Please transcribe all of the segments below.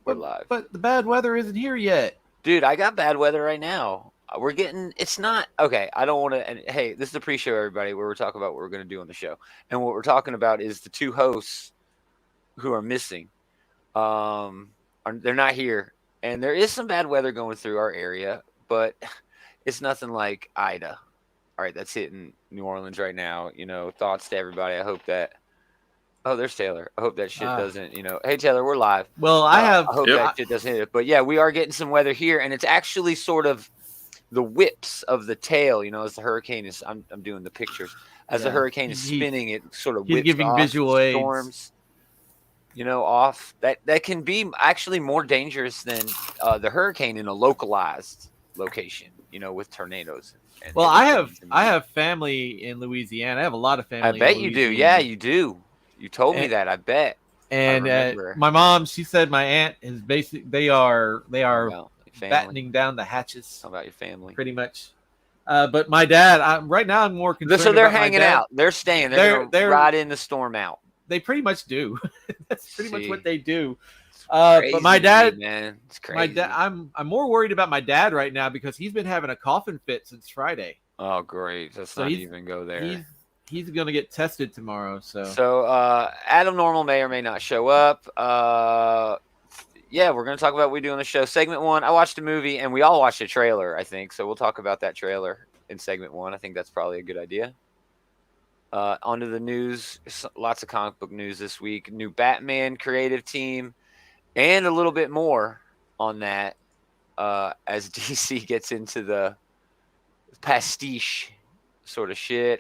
We're live. But the bad weather isn't here yet. Dude, I got bad weather right now. It's not, okay, I don't want to, and hey, this is the pre-show, everybody, where we're talking about what we're going to do on the show. And what we're talking about is the two hosts who are missing. They're not here. And there is some bad weather going through our area, but it's nothing like Ida. All right, that's hitting New Orleans right now. Thoughts to everybody. I hope that. Oh, there's Taylor. I hope that shit doesn't, Hey, Tayller, we're live. Well, I hope that shit doesn't hit it. But yeah, we are getting some weather here, and it's actually sort of the whips of the tail, as the hurricane is. I'm doing the pictures. As the hurricane is spinning, it sort of whips giving off visual storms, off. That can be actually more dangerous than the hurricane in a localized location, with tornadoes. Well, I have family in Louisiana. I have a lot of family. I bet you do. Yeah, you do. You told me that. I bet. And my mom, she said my aunt is they are battening down the hatches. How about your family? Pretty much. But my dad, right now I'm more concerned. So they're hanging out. They're staying. They're riding the storm out. They pretty much do. That's pretty much what they do. Crazy, but my dad, man, it's crazy. My dad, I'm more worried about my dad right now because he's been having a coughing fit since Friday. Oh, great! Let's not even go there. He's gonna get tested tomorrow. So Adam Normal may or may not show up. Yeah, we're gonna talk about what we do on the show. Segment 1, I watched a movie, and we all watched a trailer, I think. So we'll talk about that trailer in segment 1. I think that's probably a good idea. Onto the news. Lots of comic book news this week. New Batman creative team, and a little bit more on that as DC gets into the pastiche sort of shit.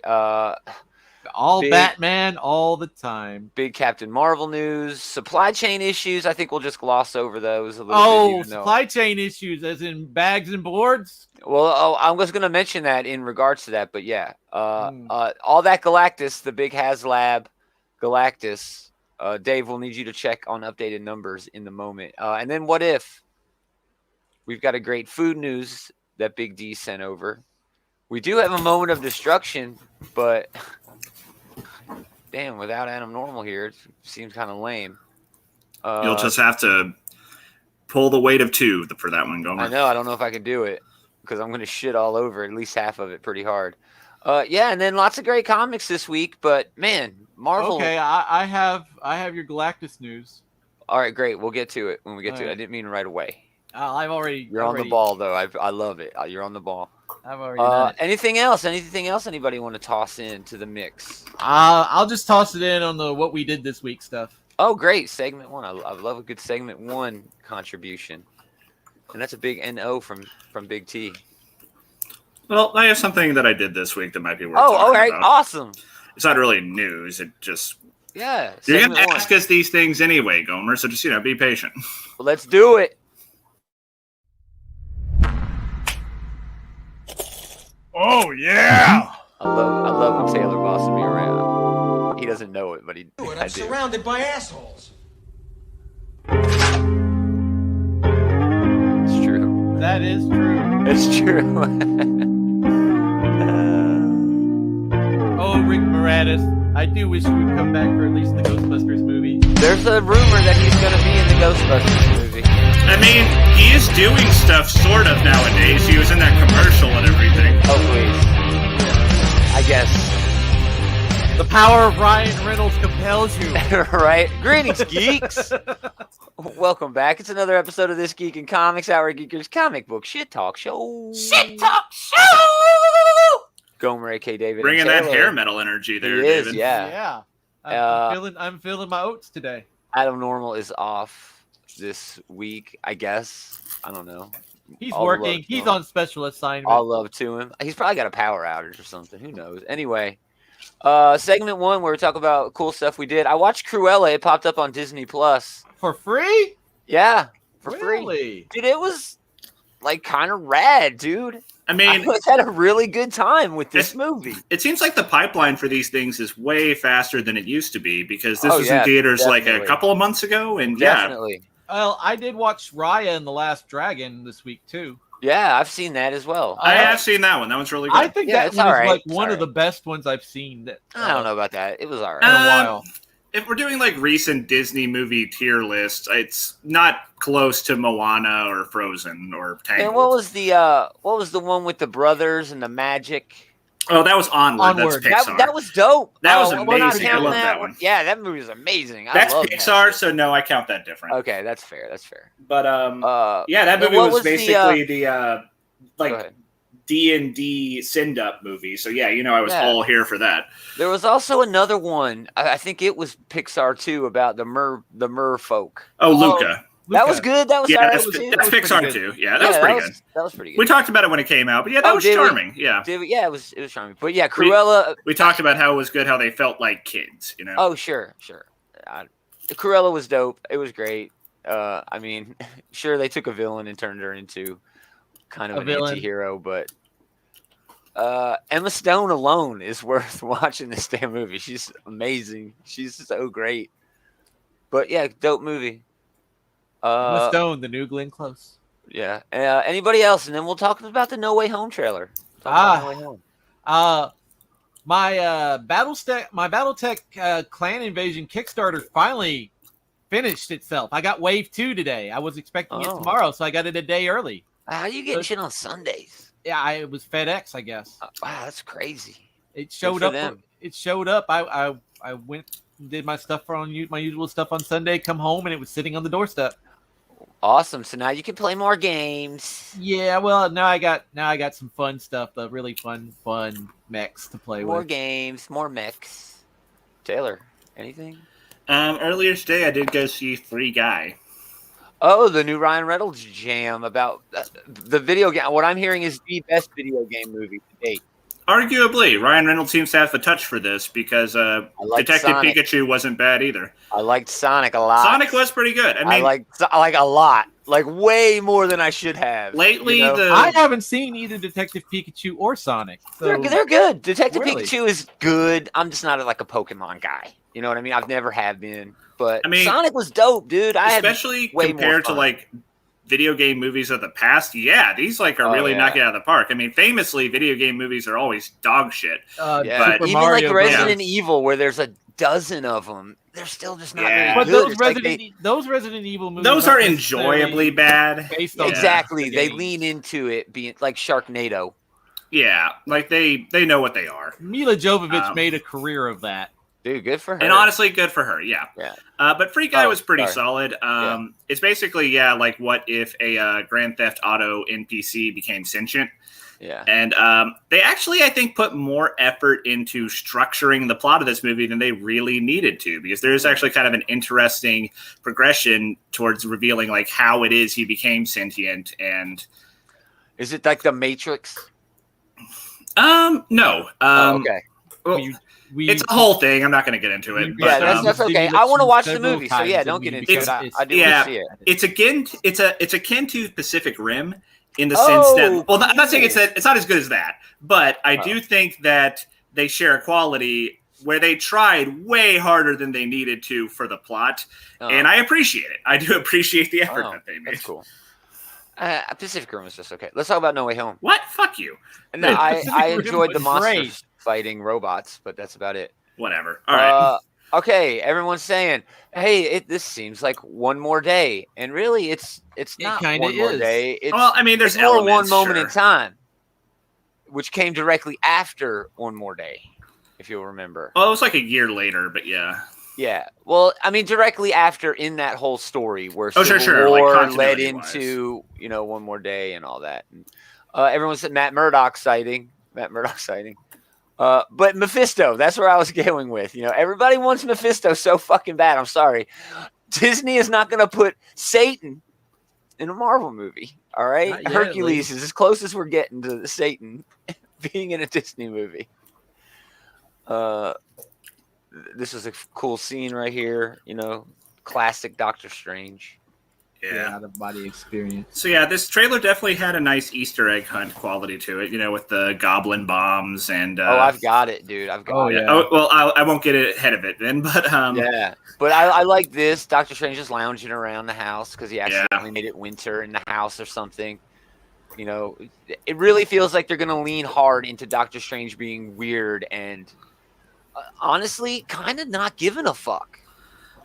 All Batman all the time. Big Captain Marvel news. Supply chain issues. I think we'll just gloss over those a little bit. Supply chain issues as in bags and boards? Well, I was going to mention that in regards to that, but yeah. All that Galactus, the big HasLab Galactus. Dave, we'll need you to check on updated numbers in the moment. And then what if we've got a great food news that Big D sent over. We do have a moment of destruction, but damn, without Adam Normal here, it seems kind of lame. You'll just have to pull the weight of 2 for that one, Gomer. I know. I don't know if I can do it because I'm going to shit all over at least half of it pretty hard. Yeah, and then lots of great comics this week, but man, Marvel. Okay, I have your Galactus news. All right, great. We'll get to it when we get to it. I didn't mean right away. You're on the ball, though. I love it. You're on the ball. I've already done it. Anything else? Anybody want to toss into the mix? I'll just toss it in on the what we did this week stuff. Oh, great. Segment 1. I love a good segment 1 contribution. And that's a big NO from Big T. Well, I have something that I did this week that might be worth talking all right. About. Awesome. It's not really news. It just... Yeah. You're going to ask us these things anyway, Gomer, so just, be patient. Well, let's do it. Oh, yeah. I love when Taylor bossing me around. He doesn't know it, but I do. I'm surrounded by assholes. It's true. That is true. It's true. Rick Moranis. I do wish he would come back for at least the Ghostbusters movie. There's a rumor that he's going to be in the Ghostbusters movie. I mean, he is doing stuff sort of nowadays. He was in that commercial and everything. Oh, please. I guess. The power of Ryan Reynolds compels you. Right? Greetings, geeks. Welcome back. It's another episode of This Geek in Comics, Our Geekers Comic Book Shit Talk Show. Shit Talk Show! Gomer, A.K. David. Bringing that hair metal energy there, David. Yeah. I'm feeling my oats today. Adam Normal is off this week, I guess. I don't know. He's working. He's on special assignment. All love to him. He's probably got a power outage or something. Who knows? Anyway, segment 1 where we talk about cool stuff we did. I watched Cruella. It popped up on Disney Plus for free. Yeah, for really? Free. Dude, it was like kind of rad, dude. I mean, I had a really good time with this movie. It seems like the pipeline for these things is way faster than it used to be because this was in theaters definitely. Like a couple of months ago, and definitely. Well, I did watch Raya and the Last Dragon this week too. Yeah, I've seen that as well. I have seen that one. That one's really good. I think that one is like one of the best ones I've seen. I don't know about that. It was all right. In a while. if we're doing like recent Disney movie tier lists, it's not close to Moana or Frozen or Tangled. And what was the one with the brothers and the magic? Oh, that was Onward. That's Pixar. That was dope. That was amazing. I love that one. Yeah, that movie was amazing. That's Pixar, so no, I count that different. Okay, that's fair. But yeah, that movie was basically the D&D send-up movie. So yeah, I was all here for that. There was also another one. I think it was Pixar too, about the merfolk. Oh, Luca. That was good. That was that's Pixar too. Yeah, that was pretty good. That was pretty good. We talked about it when it came out, but yeah, that was charming. Yeah, yeah, it was charming. But yeah, Cruella. We talked about how it was good, how they felt like kids. Oh, sure. Cruella was dope. It was great. I mean, sure, they took a villain and turned her into kind of an anti-hero, but Emma Stone alone is worth watching this damn movie. She's amazing. She's so great. But yeah, dope movie. Emma Stone, the new Glenn Close. Yeah. Anybody else? And then we'll talk about the No Way Home trailer. No Way Home. My BattleTech Clan Invasion Kickstarter finally finished itself. I got Wave 2 today. I was expecting it tomorrow, so I got it a day early. How you getting shit on Sundays? Yeah, it was FedEx, I guess. Wow, that's crazy. It showed up. It showed up. I went and did my stuff my usual stuff on Sunday. Come home and it was sitting on the doorstep. Awesome. So now you can play more games. Yeah, well, now I got some fun stuff, the really fun mechs to play with. More games, more mechs. Taylor, anything? Earlier today, I did go see Free Guy. Oh, the new Ryan Reynolds jam about the video game. What I'm hearing is the best video game movie to date. Arguably, Ryan Reynolds seems to have a touch for this because Detective Sonic. Pikachu wasn't bad either. I liked Sonic a lot. Sonic was pretty good. I mean, I like a lot, like way more than I should have. Lately, I haven't seen either Detective Pikachu or Sonic. So they're good. Detective Pikachu is good. I'm just not like a Pokemon guy. You know what I mean? I've never have been, but Sonic was dope, dude. Especially compared to like video game movies of the past, these are really knocking it out of the park. I mean, famously, video game movies are always dog shit. But even Mario, like Resident Evil, where there's a dozen of them, they're still just not very but good. Those Resident Evil movies, those are enjoyably bad. Exactly, they lean into it being like Sharknado. Yeah, like they know what they are. Mila Jovovich made a career of that. Dude, good for her. And honestly, good for her, yeah. But Free Guy was pretty solid. It's basically, like what if a Grand Theft Auto NPC became sentient. Yeah. And they actually, I think, put more effort into structuring the plot of this movie than they really needed to, because there's actually kind of an interesting progression towards revealing like how it is he became sentient. And is it like the Matrix? No. Okay. Well, it's a whole thing. I'm not going to get into it. But, that's okay. I want to watch the movie, so don't get into it. I do want to see it. It's akin to Pacific Rim in the sense that, well, I'm not saying it's not as good as that, but I do think that they share a quality where they tried way harder than they needed to for the plot, and I appreciate it. I do appreciate the effort that they made. That's cool. Pacific Rim was just okay. Let's talk about No Way Home. What? Fuck you. No, I enjoyed the monsters fighting robots, but that's about it. Whatever. All right. Okay, everyone's saying, "Hey, this seems like one more day," and really, it's not one more day. There's more one moment in time, which came directly after One More Day, if you'll remember. Well, it was like a year later, but yeah. Yeah. Well, I mean, directly after in that whole story where Civil War led into One More Day and all that. And, everyone said Matt Murdock sighting. But Mephisto, that's where I was going with. Everybody wants Mephisto so fucking bad. I'm sorry. Disney is not going to put Satan in a Marvel movie. All right? Yet, Hercules is as close as we're getting to Satan being in a Disney movie. This is a cool scene right here. Classic Doctor Strange. Yeah, out of body experience. So yeah, this trailer definitely had a nice Easter egg hunt quality to it. With the goblin bombs and. I've got it, dude. I've got it. Oh well, I won't get ahead of it then, but yeah, but I like this. Doctor Strange is lounging around the house because he accidentally made it winter in the house or something. It really feels like they're gonna lean hard into Doctor Strange being weird and honestly kind of not giving a fuck.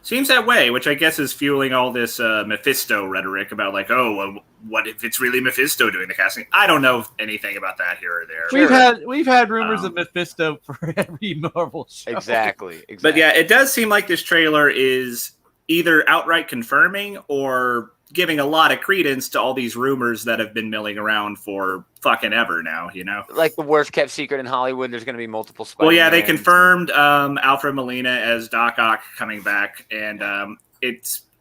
Seems that way, which I guess is fueling all this Mephisto rhetoric about like, oh, well, what if it's really Mephisto doing the casting? I don't know anything about that here or there. We've had rumors of Mephisto for every Marvel show. Exactly. But yeah, it does seem like this trailer is either outright confirming or giving a lot of credence to all these rumors that have been milling around for fucking ever now, you know? Like the worst kept secret in Hollywood, there's going to be multiple Spider-Man. Well, yeah, they confirmed Alfred Molina as Doc Ock coming back, and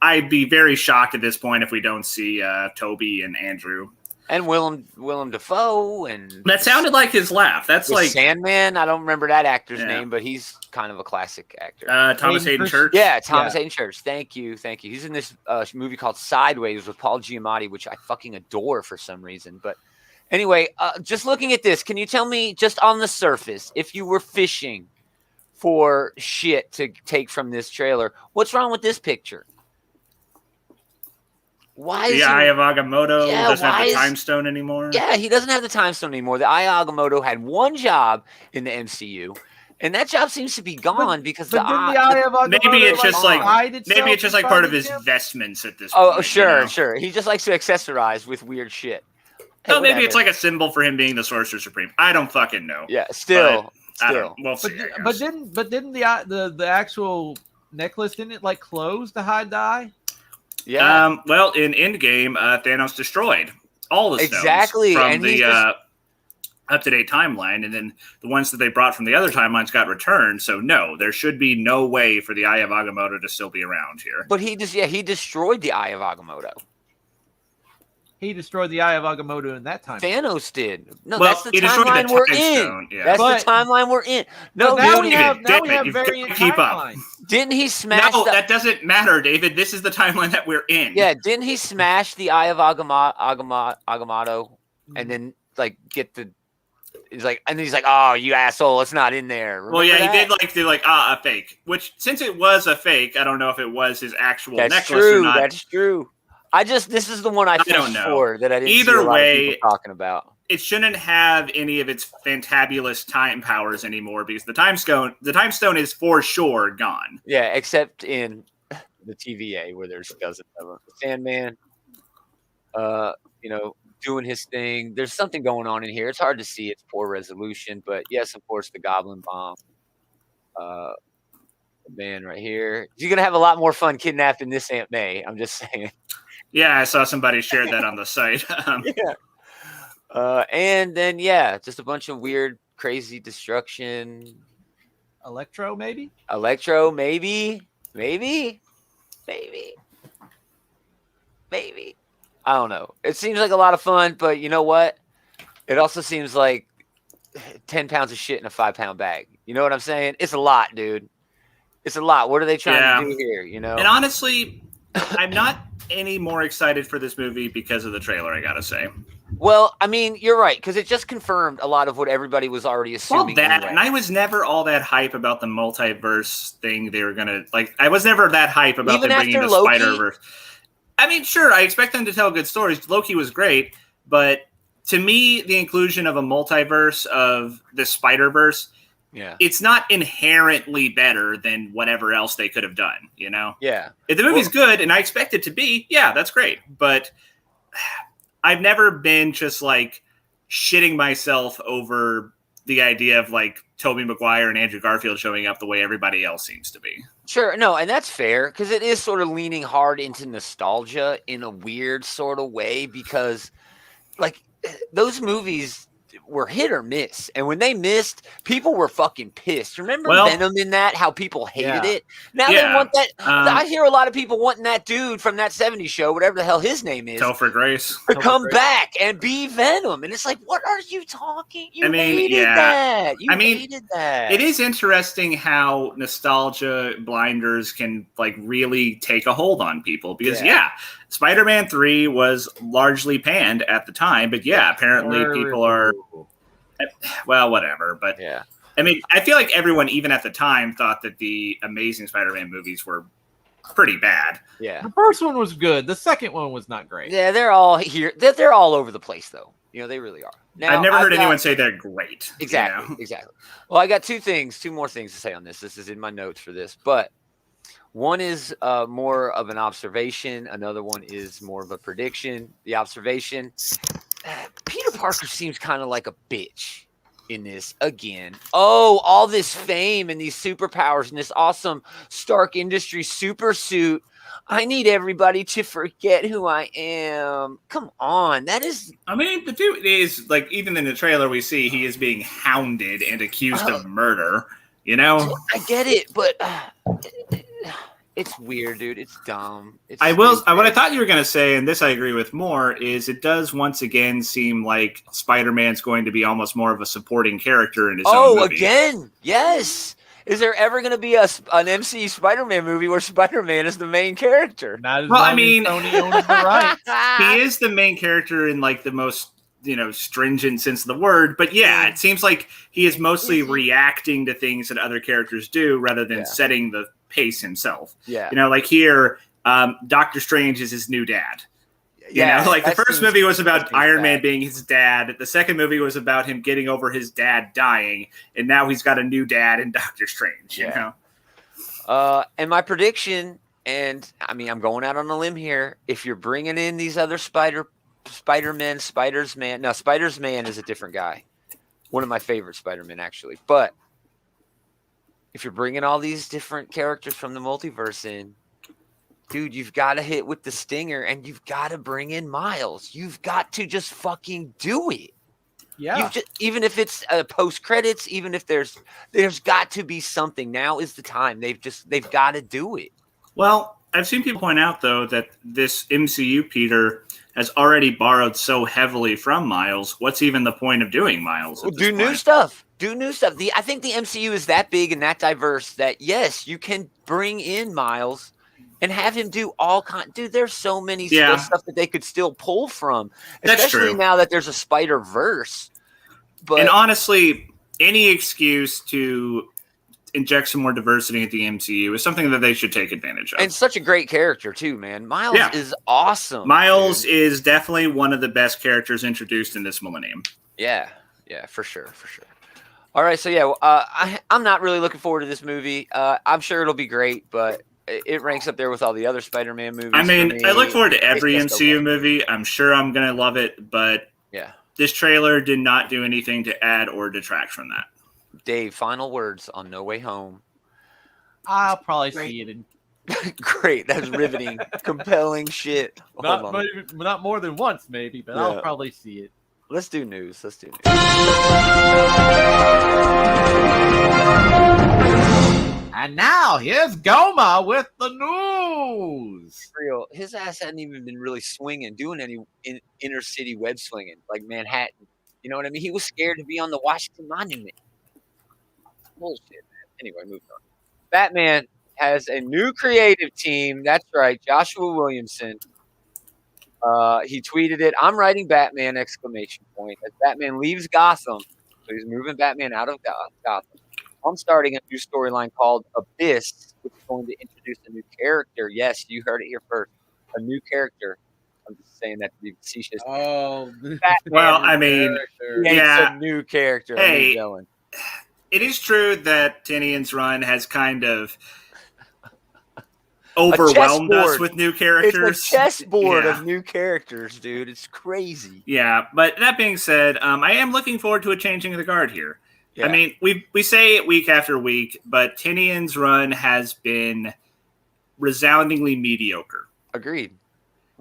I'd be very shocked at this point if we don't see Toby and Andrew. And Willem Dafoe, and that sounded like his laugh. That's like Sandman. I don't remember that actor's name, but he's kind of a classic actor. Thomas Hayden Church. Yeah, Thomas Hayden Church. Thank you. He's in this movie called Sideways with Paul Giamatti, which I fucking adore for some reason. But anyway, just looking at this, can you tell me, just on the surface, if you were fishing for shit to take from this trailer, what's wrong with this picture? Why is the Eye of Agamotto doesn't have the Time Stone anymore? Yeah, he doesn't have the Time Stone anymore. The Eye of Agamotto had one job in the MCU, and that job seems to be gone because the Eye of Agamotto maybe it's just like part of his vestments at this point. Oh, sure. He just likes to accessorize with weird shit. Hey, maybe it's like a symbol for him being the Sorcerer Supreme. I don't fucking know. Yeah, still. We'll see. But didn't the actual necklace, didn't it like close to hide the eye? Yeah. Well, in Endgame, Thanos destroyed all the stones from the up-to-date timeline, and then the ones that they brought from the other timelines got returned. So no, there should be no way for the Eye of Agamotto to still be around here. But he destroyed the Eye of Agamotto. He destroyed the Eye of Agamotto in that time. Thanos did. No, well, that's the timeline we're in. Yeah. That's the timeline we're in. No, now we have variant timelines. Didn't he smash? No, that doesn't matter, David. This is the timeline that we're in. Yeah, didn't he smash the Eye of Agamotto and then like get the? He's like, oh, you asshole, it's not in there. Remember well, yeah, he did do a fake. Which, since it was a fake, I don't know if it was his actual necklace or not. That's true. This is the one I don't know for that I didn't Either see a lot way, of people talking about. It shouldn't have any of its fantabulous time powers anymore because the time stone is for sure gone. Yeah, except in the TVA where there's dozens of them. Sandman, doing his thing. There's something going on in here. It's hard to see. It's poor resolution, but yes, of course, the Goblin Bomb. The man right here. You're gonna have a lot more fun kidnapping this Aunt May. I'm just saying. Yeah, I saw somebody share that on the site. Yeah. And then, just a bunch of weird, crazy destruction. Electro, maybe? Maybe. I don't know. It seems like a lot of fun, but you know what? It also seems like 10 pounds of shit in a 5-pound bag. You know what I'm saying? It's a lot, dude. It's a lot. What are they trying to do here, you know? And honestly, I'm not any more excited for this movie because of the trailer, I gotta say. Well, I mean, you're right, because it just confirmed a lot of what everybody was already assuming. Well, and I was never all that hype about the multiverse thing they were gonna I was never that hype about them bringing the Spider-Verse. I mean, sure, I expect them to tell good stories. Loki was great, but to me, the inclusion of a multiverse of the Spider-Verse, it's not inherently better than whatever else they could have done, you know? Yeah. If the movie's good, and I expect it to be, that's great. But I've never been just like shitting myself over the idea of like Tobey Maguire and Andrew Garfield showing up the way everybody else seems to be. Sure. No, and that's fair because it is sort of leaning hard into nostalgia in a weird sort of way because like those movies were hit or miss. And when they missed, people were fucking pissed. Remember Venom in that? How people hated it? Now they want that. I hear a lot of people wanting that dude from that 70s show, whatever the hell his name is. Telford Grace. To come back and be Venom. And it's like, what are you talking? You hated that. You hated that. It is interesting how nostalgia blinders can like really take a hold on people because Spider-Man 3 was largely panned at the time, but apparently people are whatever. But I mean, I feel like everyone, even at the time, thought that the Amazing Spider-Man movies were pretty bad. Yeah. The first one was good. The second one was not great. Yeah, they're all here. They're all over the place, though. They really are. Now, I've never heard anyone say they're great. Exactly, exactly. Well, I got two more things to say on this. This is in my notes for this, but one is more of an observation. Another one is more of a prediction. The observation, Peter Parker seems kind of like a bitch in this again. Oh, all this fame and these superpowers and this awesome Stark Industries super suit. I need everybody to forget who I am. Come on. That is... I mean, the dude is, like, even in the trailer we see he is being hounded and accused of murder, I get it, but it's weird, dude. It's dumb. What I thought you were going to say, and this I agree with more, is it does once again seem like Spider-Man's going to be almost more of a supporting character in his own movie. Oh, again? Yes. Is there ever going to be an MCU Spider-Man movie where Spider-Man is the main character? Not as long as Sony owns the rights. He is the main character in like the most stringent sense of the word, but yeah, it seems like he is mostly reacting to things that other characters do rather than setting the pace himself. Yeah. Like here, Doctor Strange is his new dad. The first movie was about Iron Man being his dad. The second movie was about him getting over his dad dying, and now he's got a new dad in Doctor Strange. And my prediction, and I mean, I'm going out on a limb here. If you're bringing in these other Spider-Man, Spiders-Man. No, Spiders-Man is a different guy. One of my favorite Spider-Man, actually. But if you're bringing all these different characters from the multiverse in, dude, you've got to hit with the stinger, and you've got to bring in Miles. You've got to just fucking do it. Yeah. Even if it's post credits, even if there's got to be something. Now is the time. They've got to do it. Well, I've seen people point out though that this MCU Peter has already borrowed so heavily from Miles. What's even the point of doing Miles? Do new stuff. I think the MCU is that big and that diverse that yes, you can bring in Miles and have him do all Dude, there's so many stuff that they could still pull from. That's especially true. Now that there's a Spider-Verse. And honestly, any excuse to inject some more diversity into the MCU is something that they should take advantage of. And such a great character too, man. Miles is awesome. Miles is definitely one of the best characters introduced in this millennium. Yeah, for sure. All right, so I'm not really looking forward to this movie. I'm sure it'll be great, but it ranks up there with all the other Spider-Man movies. I mean, I look forward to every MCU movie. I'm sure I'm going to love it, but this trailer did not do anything to add or detract from that. Dave, final words on No Way Home. I'll probably see it. Great, that's riveting, compelling shit. Not more than once, maybe, but I'll probably see it. Let's do news. And now here's Goma with the news. Real, his ass hadn't even been really doing any inner city web swinging like Manhattan. You know what I mean? He was scared to be on the Washington Monument. Bullshit, man. Anyway, moving on. Batman has a new creative team. That's right, Joshua Williamson. He tweeted it. I'm writing Batman! As Batman leaves Gotham, so he's moving Batman out of Gotham. I'm starting a new storyline called Abyss, which is going to introduce a new character. Yes, you heard it here first. A new character. I'm just saying that to be facetious. Oh, well, I mean, a new character. Hey, it is true that Tinian's run has kind of overwhelmed us with new characters. It's a chessboard of new characters, dude. It's crazy. Yeah, but that being said, I am looking forward to a changing of the guard here. Yeah. I mean, we say it week after week, but Tinian's run has been resoundingly mediocre. Agreed.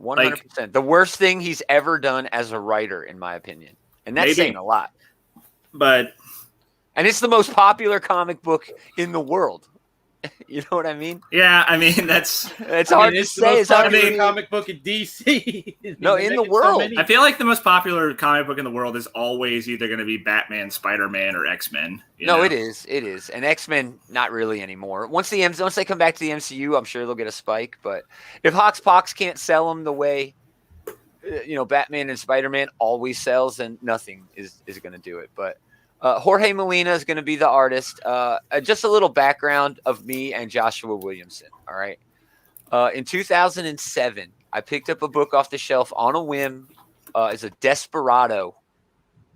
100%. The worst thing he's ever done as a writer, in my opinion. And that's saying a lot. And it's the most popular comic book in the world. You know what I mean? Yeah, I mean, it's hard to say. It's hard to be a comic book in DC. No, in the world. I feel like the most popular comic book in the world is always either going to be Batman, Spider-Man, or X-Men. No, it is. It is. And X-Men, not really anymore. Once they come back to the MCU, I'm sure they'll get a spike. But if Hoxpox can't sell them the way, Batman and Spider-Man always sells, then nothing is going to do it. But Jorge Molina is going to be the artist. Just a little background of me and Joshua Williamson. All right. In 2007, I picked up a book off the shelf on a whim. It's a Desperado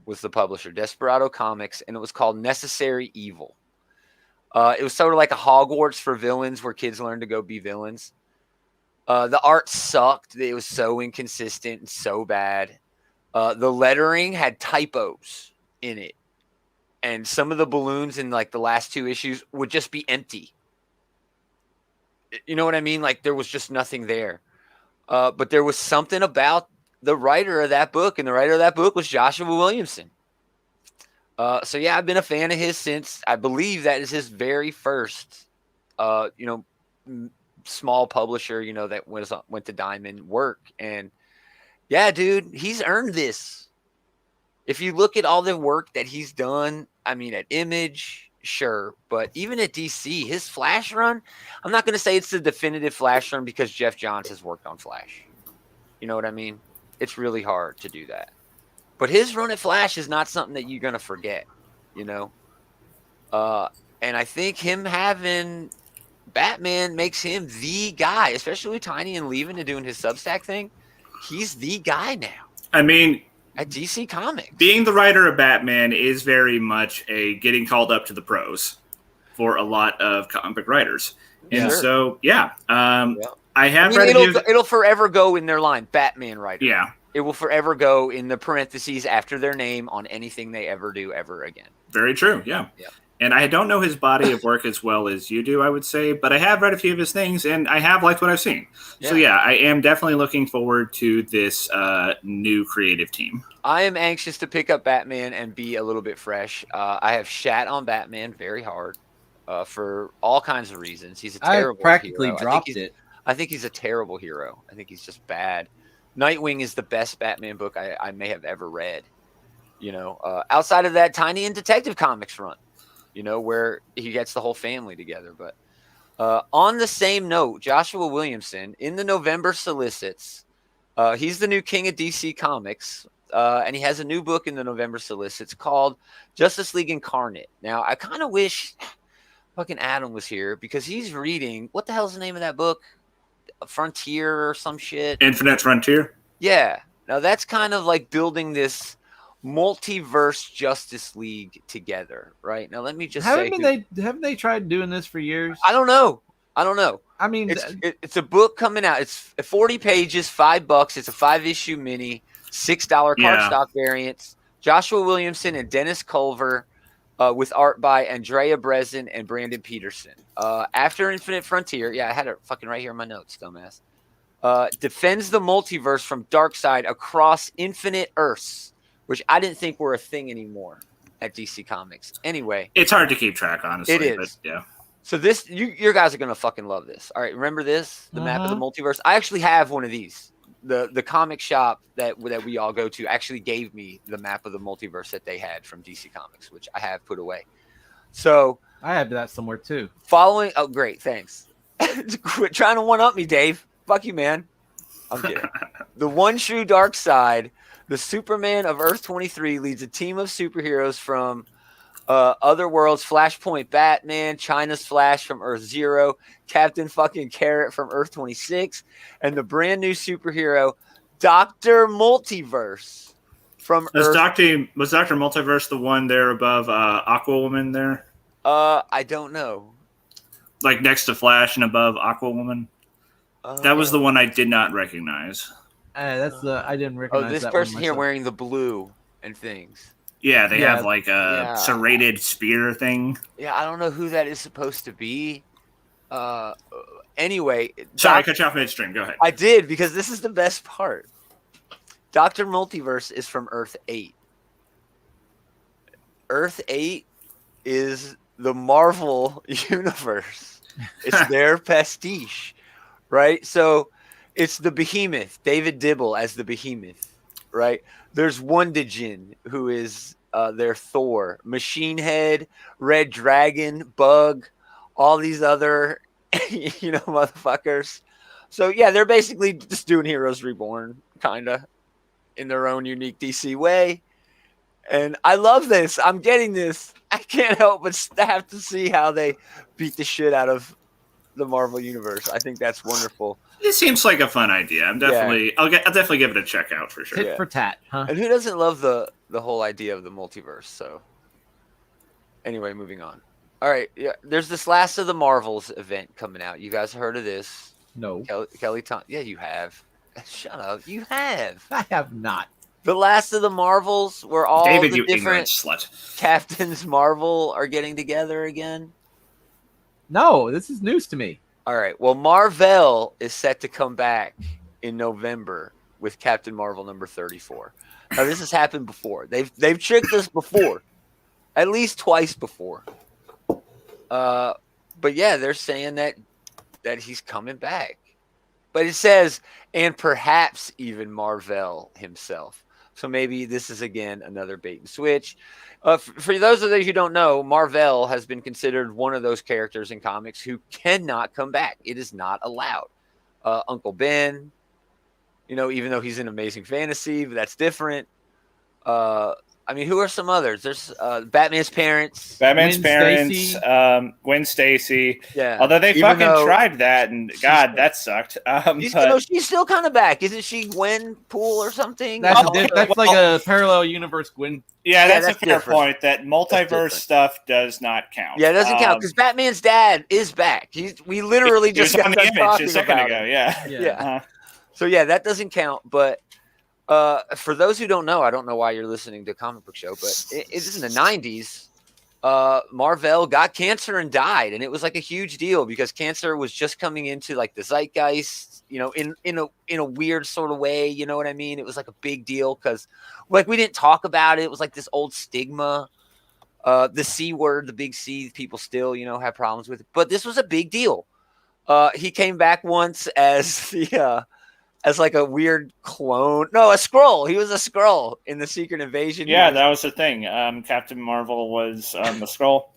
was the publisher, Desperado Comics, and it was called Necessary Evil. It was sort of like a Hogwarts for villains where kids learn to go be villains. The art sucked. It was so inconsistent and so bad. The lettering had typos in it. And some of the balloons in like the last 2 issues would just be empty. You know what I mean? Like there was just nothing there. But there was something about the writer of that book, and the writer of that book was Joshua Williamson. So yeah, I've been a fan of his since I believe that is his very first, small publisher, that went to Diamond work. And yeah, dude, he's earned this. If you look at all the work that he's done, I mean, at Image, sure, but even at DC, his Flash run, I'm not going to say it's the definitive Flash run because Jeff Johns has worked on Flash. You know what I mean? It's really hard to do that. But his run at Flash is not something that you're going to forget, And I think him having Batman makes him the guy, especially with Tiny and leaving and doing his Substack thing. He's the guy now. I mean, at DC Comics, being the writer of Batman is very much a getting called up to the pros for a lot of comic book writers. And so, I have read it'll forever go in their line, Batman writer. Yeah. It will forever go in the parentheses after their name on anything they ever do ever again. Very true, yeah. And I don't know his body of work as well as you do, I would say, but I have read a few of his things, and I have liked what I've seen. Yeah. So, yeah, I am definitely looking forward to this new creative team. I am anxious to pick up Batman and be a little bit fresh. I have shat on Batman very hard for all kinds of reasons. He's a terrible hero. I practically dropped it. I think he's a terrible hero. I think he's just bad. Nightwing is the best Batman book I may have ever read. Outside of that, Tiny and Detective Comics run. Where he gets the whole family together. But on the same note, Joshua Williamson in the November solicits, he's the new king of DC Comics, and he has a new book in the November solicits called Justice League Incarnate. Now, I kind of wish fucking Adam was here because he's reading, what the hell's the name of that book? Frontier or some shit? Infinite Frontier? Yeah. Now, that's kind of like building this multiverse Justice League together, right? Now let me just say, haven't they tried doing this for years? I don't know. I mean, it's a book coming out. It's 40 pages, $5. It's a 5-issue mini, $6 cardstock variants. Joshua Williamson and Dennis Culver, with art by Andrea Brezen and Brandon Peterson. After Infinite Frontier, I had it fucking right here in my notes, dumbass. Defends the multiverse from Darkseid across infinite Earths, which I didn't think were a thing anymore at DC Comics. Anyway. It's hard to keep track, honestly. It is. But, yeah. So this, your guys are going to fucking love this. All right, remember this? The map of the multiverse? I actually have one of these. The comic shop that we all go to actually gave me the map of the multiverse that they had from DC Comics, which I have put away. So. I have that somewhere, too. Oh, great. Thanks. Quit trying to one-up me, Dave. Fuck you, man. I'm kidding. The one true dark side. The Superman of Earth 23 leads a team of superheroes from other worlds: Flashpoint Batman, China's Flash from Earth 0, Captain fucking Carrot from Earth 26, and the brand new superhero Dr. Multiverse from Earth. Was Dr. Multiverse the one there above Aquawoman there? I don't know. Like next to Flash and above Aquawoman? That was the one I did not recognize. I didn't recognize. Oh, this that person one here wearing the blue and things. Yeah, they have like a serrated spear thing. Yeah, I don't know who that is supposed to be. Anyway. Sorry, I cut you off midstream. Go ahead. I did, because this is the best part. Dr. Multiverse is from Earth 8. Earth 8 is the Marvel universe. It's their pastiche, right? So it's the Behemoth, David Dibble as the Behemoth, right? There's Wondijin, who is their Thor, Machine Head, Red Dragon, Bug, all these other, motherfuckers. So, yeah, they're basically just doing Heroes Reborn, kind of, in their own unique DC way. And I love this. I'm getting this. I can't help but have to see how they beat the shit out of the Marvel universe. I think that's wonderful. It seems like a fun idea. I'll definitely give it a check out for sure. Tit for tat, huh? And who doesn't love the whole idea of the multiverse? So anyway, moving on. All right, yeah, there's this Last of the Marvels event coming out. You guys heard of this? No, Kelly yeah, you have. Shut up, you have. I have not. The Last of the Marvels, where all David, the you ignorant different slut. Captains Marvel are getting together again. No, this is news to me. All right. Well, Marvel is set to come back in November with Captain Marvel number 34. Now, this has happened before. They've tricked us before, at least twice before. But yeah, they're saying that he's coming back. But it says, and perhaps even Marvel himself. So maybe this is, again, another bait and switch. For those of you who don't know, Marvel has been considered one of those characters in comics who cannot come back. It is not allowed. Uncle Ben, even though he's in Amazing Fantasy, but that's different. I mean, who are some others? There's Batman's parents. Gwen Stacy. Yeah. Although they tried that, and God, that sucked. She's still kind of back. Isn't she Gwen Poole or something? That's like a parallel universe Gwen. Yeah, that's a fair point. That multiverse stuff does not count. Yeah, it doesn't count because Batman's dad is back. We literally just got on the image a second ago. Him. Yeah. So yeah, that doesn't count. But for those who don't know, I don't know why you're listening to a comic book show, but it is in the 90s. Marvel got cancer and died, and it was like a huge deal because cancer was just coming into like the zeitgeist, in a weird sort of way. You know what I mean? It was like a big deal because like we didn't talk about it. It was like this old stigma. The C word, the big C, people still, have problems with it. But this was a big deal. He came back once as as like a weird clone. No, a Skrull. He was a Skrull in the Secret Invasion. Yeah, that was the thing. Captain Marvel was a Skrull.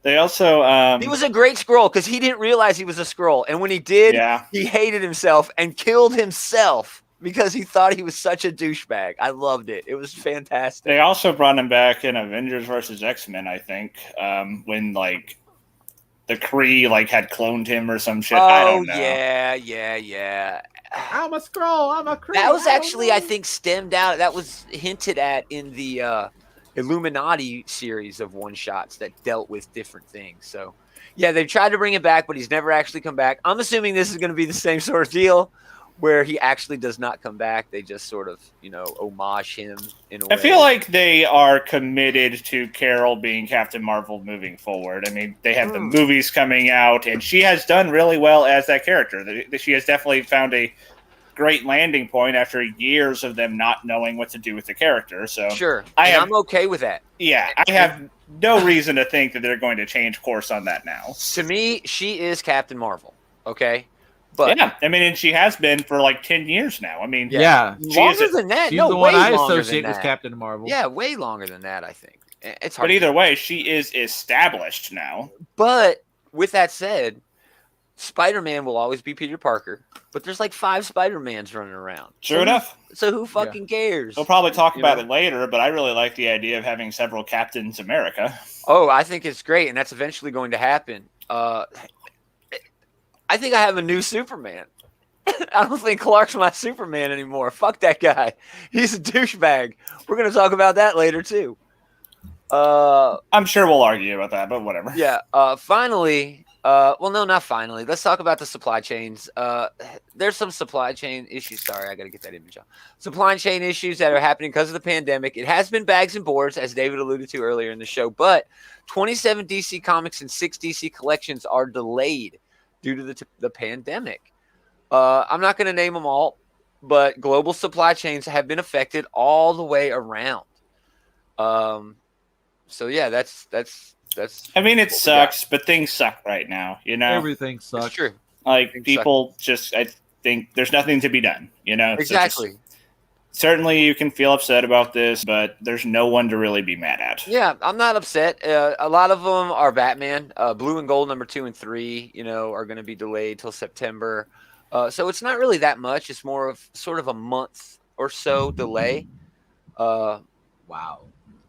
They also... he was a great Skrull because he didn't realize he was a Skrull. And when he did, he hated himself and killed himself because he thought he was such a douchebag. I loved it. It was fantastic. They also brought him back in Avengers vs. X-Men, I think, when, like, the Kree, like, had cloned him or some shit. I don't know. Yeah. I'm a Skrull. I'm a Kree. That was actually, I think, stemmed out. That was hinted at in the Illuminati series of one-shots that dealt with different things. So, yeah, they've tried to bring it back, but he's never actually come back. I'm assuming this is going to be the same sort of deal where he actually does not come back. They just sort of, homage him in a way. I feel like they are committed to Carol being Captain Marvel moving forward. I mean, they have the movies coming out, and she has done really well as that character. She has definitely found a great landing point after years of them not knowing what to do with the character. So sure, I'm okay with that. Yeah, I have no reason to think that they're going to change course on that now. To me, she is Captain Marvel. Okay. But yeah, I mean, and she has been for like 10 years now. I mean, longer than that. She's no, the way one I longer associate than with that. Captain Marvel. Yeah, way longer than that, I think. It's hard. But either way, she is established now. But with that said, Spider-Man will always be Peter Parker. But there's like 5 Spider-Mans running around. True enough. So who fucking cares? We'll probably talk about it later, but I really like the idea of having several Captains America. Oh, I think it's great, and that's eventually going to happen. I think I have a new Superman. I don't think Clark's my Superman anymore. Fuck that guy. He's a douchebag. We're going to talk about that later, too. I'm sure we'll argue about that, but whatever. Yeah. Finally, well, no, not finally. Let's talk about the supply chains. There's some supply chain issues. Sorry, I got to get that image on. Supply chain issues that are happening because of the pandemic. It has been bags and boards, as David alluded to earlier in the show, but 27 DC Comics and 6 DC collections are delayed due to the pandemic. I'm not going to name them all, but global supply chains have been affected all the way around. So yeah, that's. I mean, it sucks, but things suck right now. Everything sucks. It's true. Like people just, I think there's nothing to be done. Exactly. Certainly, you can feel upset about this, but there's no one to really be mad at. Yeah, I'm not upset. A lot of them are Batman. Blue and Gold number 2 and 3, are going to be delayed till September. So it's not really that much. It's more of sort of a month or so delay. Wow.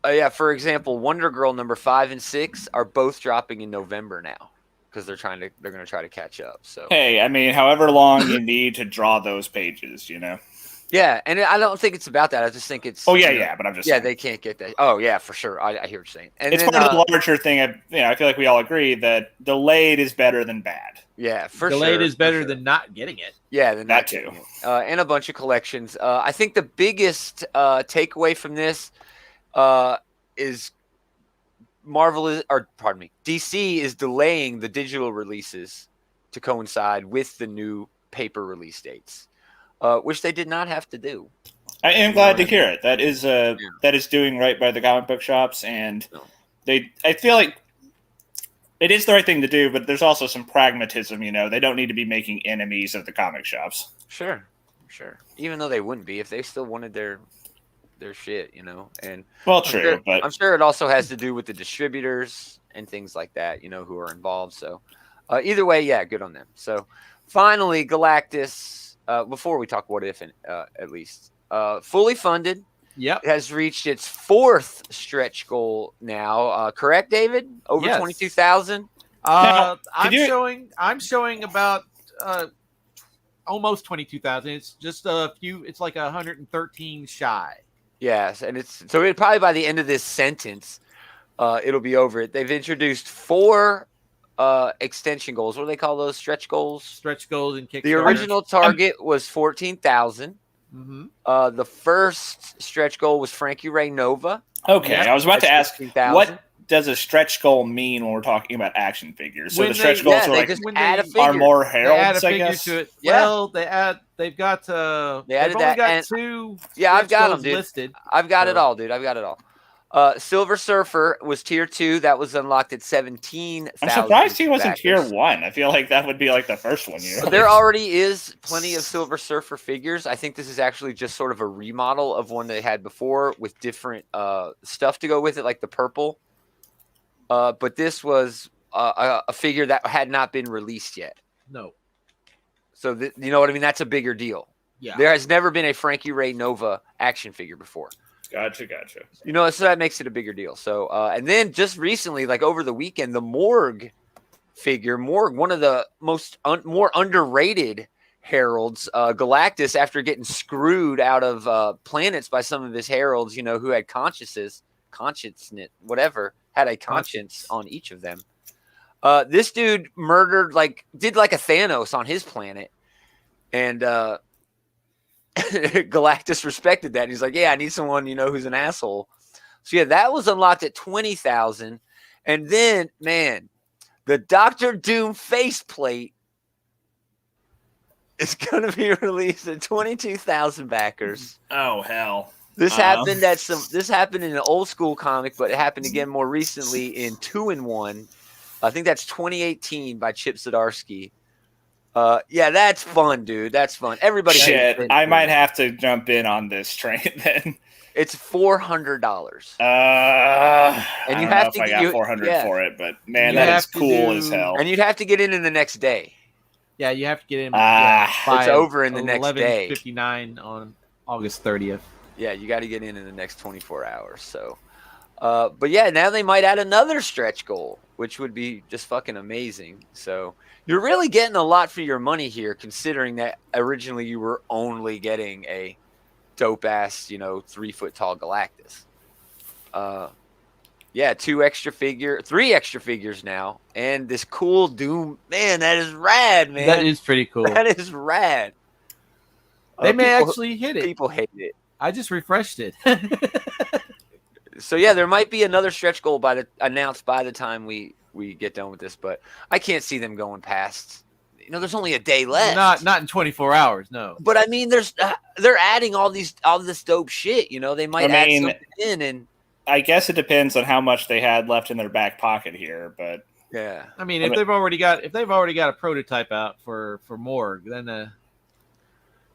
Yeah, for example, Wonder Girl number 5 and 6 are both dropping in November now. because they're going to try to catch up. So Hey, I mean, however long you need to draw those pages, Yeah, and I don't think it's about that. I just think it's. Oh yeah, but I'm just saying. They can't get that. Oh yeah, for sure. I hear what you're saying. And it's then, part of the larger thing. I feel like we all agree that delayed is better than bad. Yeah, for delayed sure. is better than not getting it. Yeah, than that too. And a bunch of collections. I think the biggest takeaway from this is DC is delaying the digital releases to coincide with the new paper release dates. Which they did not have to do. I am glad to hear it. That is doing right by the comic book shops, and I feel like it is the right thing to do. But there's also some pragmatism. They don't need to be making enemies of the comic shops. Sure. Even though they wouldn't be if they still wanted their shit, And true, but I'm sure it also has to do with the distributors and things like that, who are involved. So either way, yeah, good on them. So finally, Galactus. Before we talk what if, at least, fully funded. Yep. Has reached its 4th stretch goal now. Correct, David? Over 22,000. I'm showing about almost 22,000. It's just a few. It's like 113 shy. Yes, and it'll probably by the end of this sentence, it'll be over it. They've introduced 4. Extension goals. What do they call those? Stretch goals? Stretch goals and Kickstarter. The original target was 14,000. Mm-hmm. The first stretch goal was Frankie Ray Nova. Okay, I was about to ask, 15,000. what does a stretch goal mean when we're talking about action figures? So When the stretch they- goals Yeah, are they like just when add a they- figure. are more They add heralds, a I figure guess. to it. Yeah. Well, they've got They they've added only that, got and- 2. Yeah, I've stretch got goals them, dude. listed. I've got it So- all, dude. I've got it all. Silver Surfer was tier 2. That was unlocked at 17,000. I'm surprised he wasn't backers. tier 1. I feel like that would be like the first one. There already is plenty of Silver Surfer figures. I think this is actually just sort of a remodel of one they had before with different stuff to go with it, like the purple. But this was a figure that had not been released yet. No. So you know what I mean? That's a bigger deal. Yeah. There has never been a Frankie Ray Nova action figure before. Gotcha. So that makes it a bigger deal. So, and then just recently, like over the weekend, the Morg figure, one of the more underrated heralds, Galactus, after getting screwed out of planets by some of his heralds, who had consciousness, had a conscience on each of them. This dude did like a Thanos on his planet, and Galactus respected that. He's like, yeah, I need someone, who's an asshole. So yeah, that was unlocked at 20,000. And then, man, the Doctor Doom faceplate is going to be released at 22,000 backers. Oh hell! This happened This happened in an old school comic, but it happened again more recently in 2-in-1. I think that's 2018 by Chip Zdarsky. Yeah, that's fun, dude. That's fun. Everybody. Shit, I might have to jump in on this train then. It's $400. And you I have don't know if I got 400 for it, but man, You that is have to cool do- as hell. And you'd have to get in the next day. Yeah, you have to get in. Ah, it's over in the next day. 11:59 on August 30th. Yeah, you got to get in the next 24 hours. So, but yeah, now they might add another stretch goal, which would be just fucking amazing. So you're really getting a lot for your money here, considering that originally you were only getting a dope ass, 3 foot tall Galactus. Yeah, 3 extra figures now, and this cool Doom. Man, that is rad, man. That is pretty cool. That is rad. They may People- actually hit it. People hate it. I just refreshed it. So yeah, there might be another stretch goal announced by the time we get done with this, but I can't see them going past. There's only a day left. Not in 24 hours, no. But I mean, they're adding all this dope shit. They might add something in, and I guess it depends on how much they had left in their back pocket here, but yeah. I mean, if they've already got a prototype out for Morg, then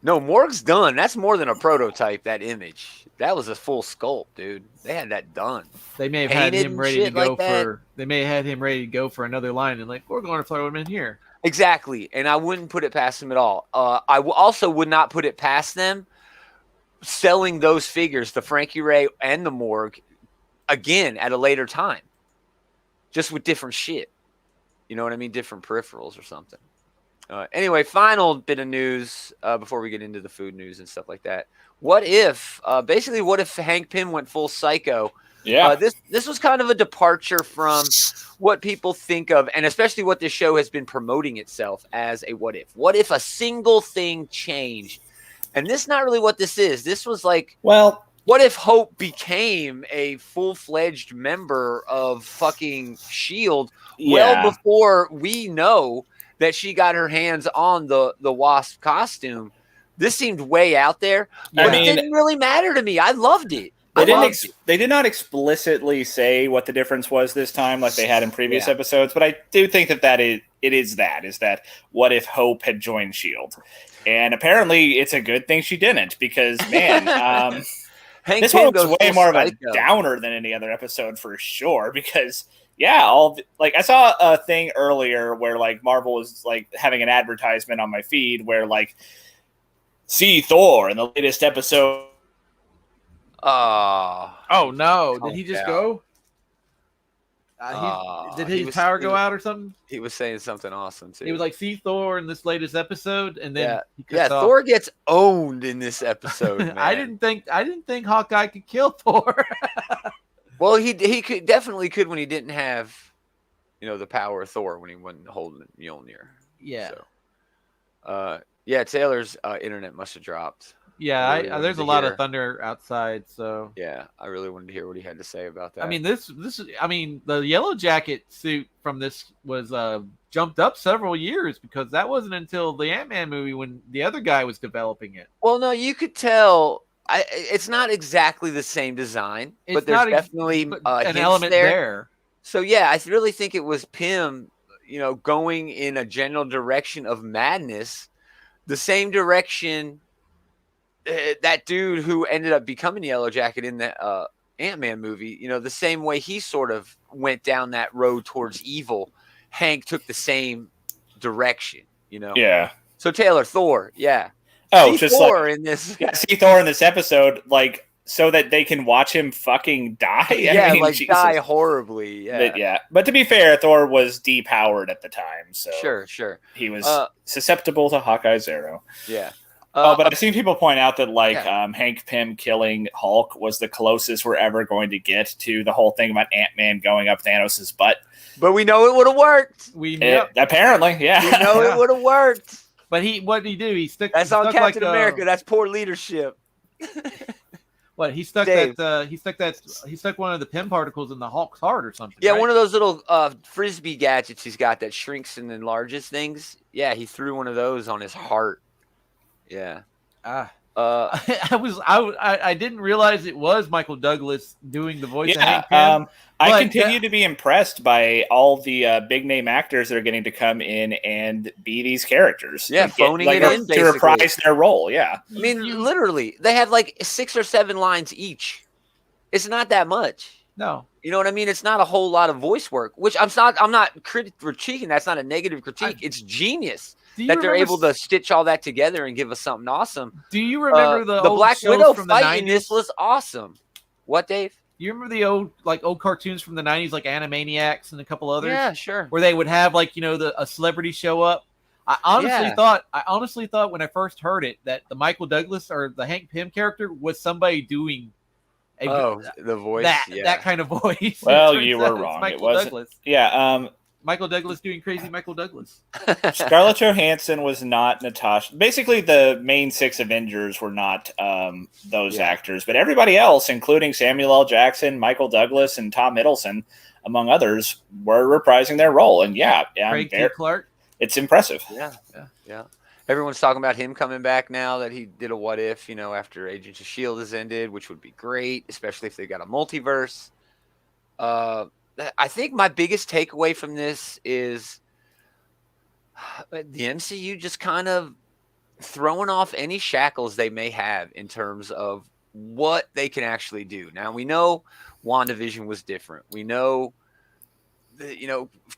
No, Morg's done. That's more than a prototype. That image, that was a full sculpt, dude. They had that done. they may have had Painted him and ready to shit go like that. for. They may have had him ready to go for another line, and we're going to throw him in here. Exactly, and I wouldn't put it past them at all. I also would not put it past them selling those figures, the Frankie Ray and the Morg, again at a later time, just with different shit. You know what I mean? Different peripherals or something. Anyway, final bit of news before we get into the food news and stuff like that. What if Hank Pym went full psycho? Yeah. This was kind of a departure from what people think of, and especially what this show has been promoting itself as a what if. What if a single thing changed? And this is not really what this is. This was like, well, what if Hope became a full-fledged member of fucking S.H.I.E.L.D. well before we know that she got her hands on the Wasp costume? This seemed way out there, but it didn't really matter to me. I loved it. They did not explicitly say what the difference was this time, like they had in previous episodes. But I do think that is that what if Hope had joined S.H.I.E.L.D. And apparently, it's a good thing she didn't, because man, this one was way more of a downer than any other episode for sure. Because I saw a thing earlier where like Marvel was like having an advertisement on my feed where like see Thor in the latest episode. Oh no! Did he just go? Did his power go out or something? He was saying something awesome too. He was like, "See Thor in this latest epised," and then Thor gets owned in this episode. Man. I didn't think Hawkeye could kill Thor. Well, he could definitely could when he didn't have, the power of Thor when he wasn't holding Mjolnir. Yeah. So, Taylor's internet must have dropped. Yeah, there's a lot of thunder outside, so yeah, I really wanted to hear what he had to say about that. I mean, the Yellow Jacket suit from this was jumped up several years, because that wasn't until the Ant-Man movie when the other guy was developing it. Well, no, you could tell. It's not exactly the same design, but there's definitely an element there. So yeah, I really think it was Pym, going in a general direction of madness, the same direction. That dude who ended up becoming Yellow Jacket in the Ant-Man movie, the same way he sort of went down that road towards evil, Hank took the same direction, Yeah. So Taylor, Thor, yeah. Oh, see just Thor in this. Yeah, see Thor in this episode, like, so that they can watch him fucking die. I mean, die horribly. Yeah. But to be fair, Thor was depowered at the time, so sure. He was susceptible to Hawkeye's arrow. Yeah. But I've seen people point out that Hank Pym killing Hulk was the closest we're ever going to get to the whole thing about Ant-Man going up Thanos' butt. But we know it would have worked. Apparently, yeah. We know it would have worked. But what did he do? He stuck. That's on Captain America. That's poor leadership. What he stuck He stuck one of the Pym particles in the Hulk's heart or something. Yeah, right? one of those little frisbee gadgets he's got that shrinks and enlarges things. Yeah, he threw one of those on his heart. Yeah. I didn't realize it was Michael Douglas doing the voice of Hank Pym. I continue to be impressed by all the big name actors that are getting to come in and be these characters. Yeah, phoning it in to reprise their role. Yeah. I mean, literally, they have like 6 or 7 lines each. It's not that much. No. You know what I mean? It's not a whole lot of voice work, which I'm not critiquing. That's not a negative critique. It's genius that they're able to stitch all that together and give us something awesome. Do you remember the old Black shows Widow from fight the 90s? in this was awesome. What, Dave? You remember the old cartoons from the 90s, like Animaniacs and a couple others? Yeah, sure. Where they would have a celebrity show up. I honestly thought when I first heard it that the Michael Douglas or the Hank Pym character was somebody doing the voice, that kind of voice. Well, you were wrong. It wasn't. Douglas. Yeah. Michael Douglas doing crazy Michael Douglas. Scarlett Johansson was not Natasha. Basically, the main 6 Avengers were not those actors, but everybody else, including Samuel L. Jackson, Michael Douglas, and Tom Hiddleston, among others, were reprising their role. And Craig T. Clark. It's impressive. Yeah. Everyone's talking about him coming back now that he did a what if, after Agents of S.H.I.E.L.D. has ended, which would be great, especially if they got a multiverse. I think my biggest takeaway from this is the MCU just kind of throwing off any shackles they may have in terms of what they can actually do. Now, we know WandaVision was different. We know,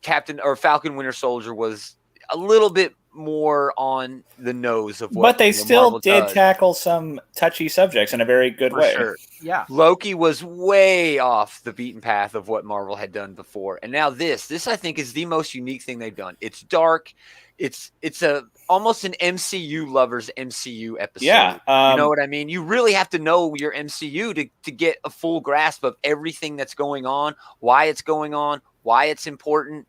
Falcon Winter Soldier was a little bit more on the nose of what. But they still Marvel did does, tackle some touchy subjects in a very good for way. sure. Yeah. Loki was way off the beaten path of what Marvel had done before, and now this I think is the most unique thing they've done. It's dark. It's a almost an MCU lovers MCU episode. Yeah, you know what I mean? You really have to know your MCU to get a full grasp of everything that's going on, why it's going on, why it's important.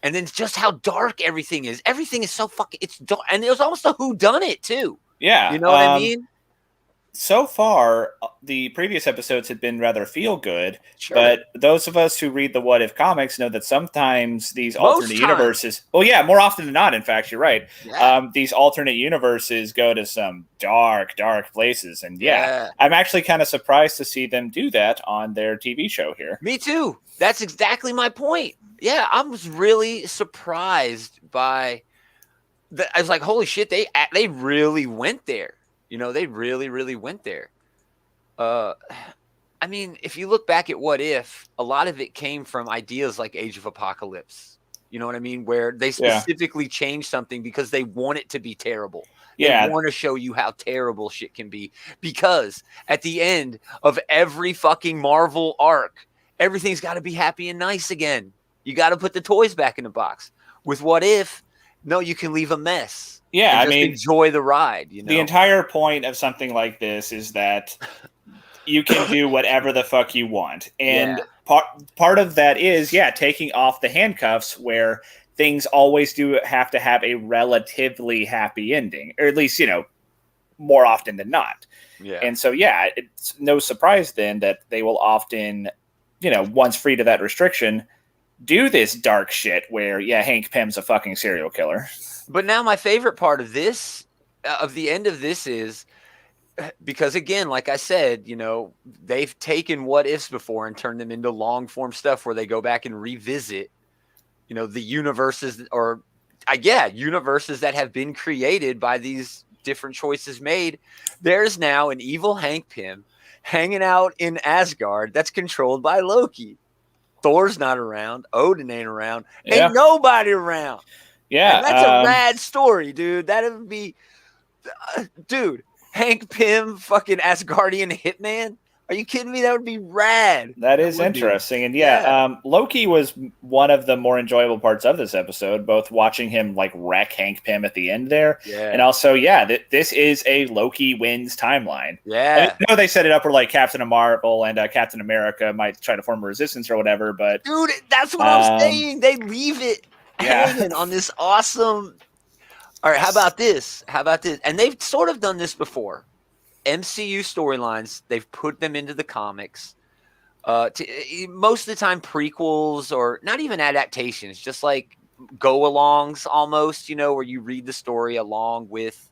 And then just how dark everything is. Everything is so fucking. It's dark, and it was almost a whodunit too. Yeah, You know what I mean? So far, the previous episodes had been rather feel good, Sure. but those of us who read the What If comics know that sometimes these alternate times. universes. Well, yeah, more often than not. In fact, you're right. Yeah. These alternate universes go to some dark places, and yeah, I'm actually kind of surprised to see them do that on their TV show here. Me too. That's exactly my point. Yeah, I was really surprised by that. I was like, holy shit, they really went there. You know, they really went there. I mean, if you look back at What If, a lot of it came from ideas like Age of Apocalypse. You know what I mean? Where they specifically changed something because they want it to be terrible. They want to show you how terrible shit can be. Because at the end of every fucking Marvel arc, everything's got to be happy and nice again. You got to put the toys back in the box. With What If, no, you can leave a mess. Yeah, I mean, enjoy the ride. You know, the entire point of something like this is that you can do whatever the fuck you want, and part of that is taking off the handcuffs where things always do have to have a relatively happy ending, or at least more often than not. Yeah, and so it's no surprise then that they will often, once free to that restriction, do this dark shit where Hank Pym's a fucking serial killer. But now my favorite part of this, of the end of this is, because again, like I said, they've taken what ifs before and turned them into long form stuff where they go back and revisit, the universes universes that have been created by these different choices made. There's now an evil Hank Pym hanging out in Asgard that's controlled by Loki. Thor's not around. Odin ain't around. Ain't nobody around. Yeah, and that's a rad story, dude. That would be, dude. Hank Pym, fucking Asgardian hitman. Are you kidding me? That would be rad. That is interesting, and Loki was one of the more enjoyable parts of this episode. Both watching him wreck Hank Pym at the end there, and also this is a Loki wins timeline. Yeah, I know they set it up where Captain Marvel and Captain America might try to form a resistance or whatever, but dude, that's what I'm saying. They leave it hanging on this awesome. All right, how about this? And they've sort of done this before. MCU storylines, they've put them into the comics. Most of the time, prequels or not even adaptations, just like go-alongs almost, where you read the story along with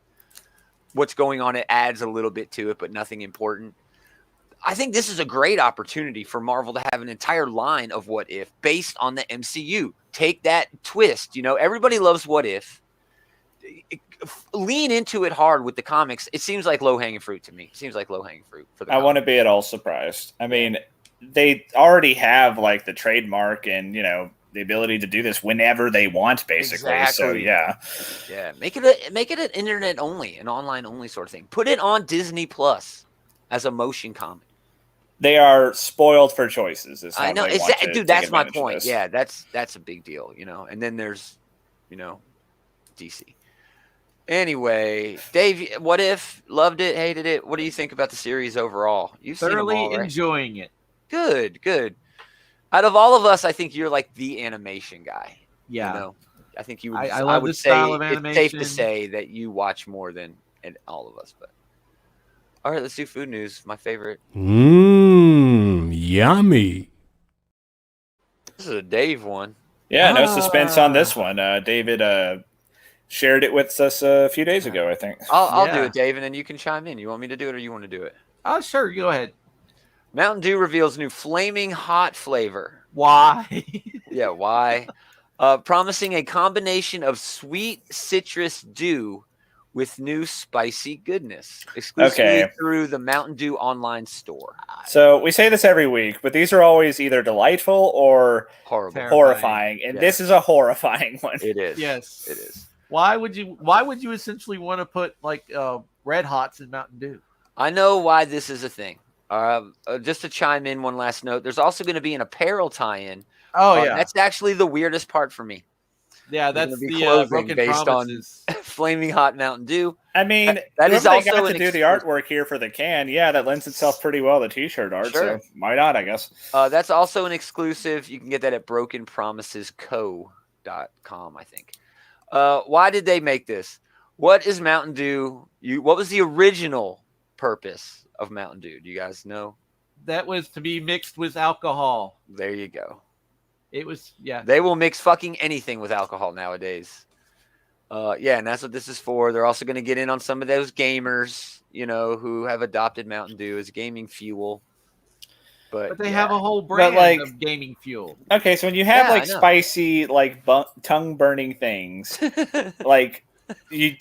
what's going on. It adds a little bit to it, but nothing important. I think this is a great opportunity for Marvel to have an entire line of What If based on the MCU. Take that twist. Everybody loves What If. Lean into it hard with the comics. It seems like low-hanging fruit to me. It seems like low-hanging fruit for the comics. I want to be at all surprised. I mean, they already have the trademark and the ability to do this whenever they want, basically. Exactly. So make it an internet only, an online only sort of thing. Put it on Disney Plus as a motion comic. They are spoiled for choices. I know, dude. That's my point. Yeah, that's a big deal, And then there's, DC. Anyway, Dave, What If? Loved it, hated it. What do you think about the series overall? You've thoroughly seen them all, right? Enjoying it. Good. Out of all of us, I think you're the animation guy. Yeah. I think you would. I love this style of animation. It's safe to say that you watch more than all of us. But all right, let's do food news. My favorite. Yummy. This is a Dave one. Yeah, no suspense on this one. David shared it with us a few days ago, I think. I'll do it, Dave, and then you can chime in. You want me to do it or you want to do it? Oh, sure. Go ahead. Mountain Dew reveals new flaming hot flavor. Why? Yeah, why? Promising a combination of sweet citrus dew with new spicy goodness exclusively through the Mountain Dew online store. So we say this every week, but these are always either delightful or Horrible. horrifying, and this is a horrifying one. It is. Yes, it is. Why would you essentially want to put like Red Hots in Mountain Dew? I know why this is a thing. Just to chime in one last note, there's also going to be an apparel tie-in. Oh yeah, that's actually the weirdest part for me. Yeah, that's be the broken based promises. On Flaming Hot Mountain Dew. I mean, that is also got to do the artwork here for the can. Yeah, that lends itself pretty well to T-shirt art. Sure. So why not? I guess. That's also an exclusive. You can get that at brokenpromisesco.com, I think. Why did they make this? What is Mountain Dew? What was the original purpose of Mountain Dew? Do you guys know? That was to be mixed with alcohol. There you go. It was, yeah. They will mix fucking anything with alcohol nowadays. And that's what this is for. They're also going to get in on some of those gamers, who have adopted Mountain Dew as gaming fuel. But they have a whole brand of gaming fuel. Okay, so when you have spicy, tongue burning things, like you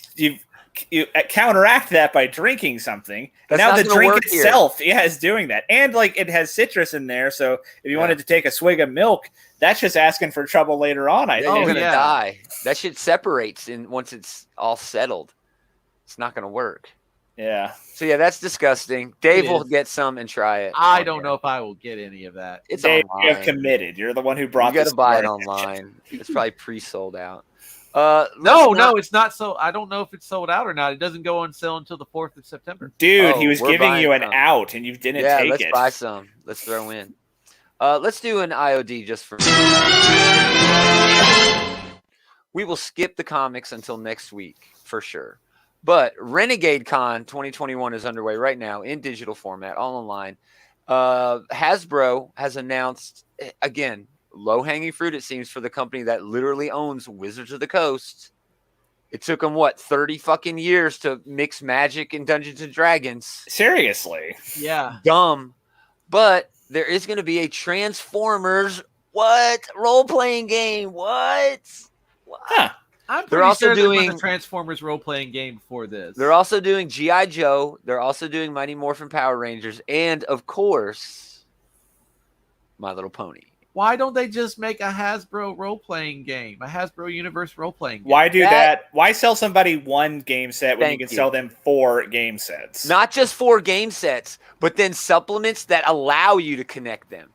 counteract that by drinking something. That's now the drink itself, is doing that, and it has citrus in there. So if you wanted to take a swig of milk, that's just asking for trouble later on. I think you're gonna die. That shit separates once it's all settled. It's not gonna work. Yeah. So that's disgusting. Dave will get some and try it. I don't know if I will get any of that. It's Dave, online. you have committed. You're the one who brought. You got to buy it online. It's probably pre-sold out. No, it's not. So I don't know if it's sold out or not. It doesn't go on sale until the 4th of September. Dude, he was giving you an out, and you didn't take it. Yeah, let's buy some. Let's throw in. Let's do an IOD just for. We will skip the comics until next week for sure. But Renegade Con 2021 is underway right now in digital format, all online. Hasbro has announced, again, low-hanging fruit, it seems, for the company that literally owns Wizards of the Coast. It took them, 30 fucking years to mix Magic and Dungeons & Dragons. Seriously? Yeah. Dumb. But there is going to be a Transformers, role-playing game. What? Huh. I'm pretty sure doing a Transformers role-playing game for this. They're also doing G.I. Joe. They're also doing Mighty Morphin Power Rangers. And, of course, My Little Pony. Why don't they just make a Hasbro role-playing game? A Hasbro Universe role-playing game? Why do that? Why sell somebody one game set when you can sell them 4 game sets? Not just 4 game sets, but then supplements that allow you to connect them.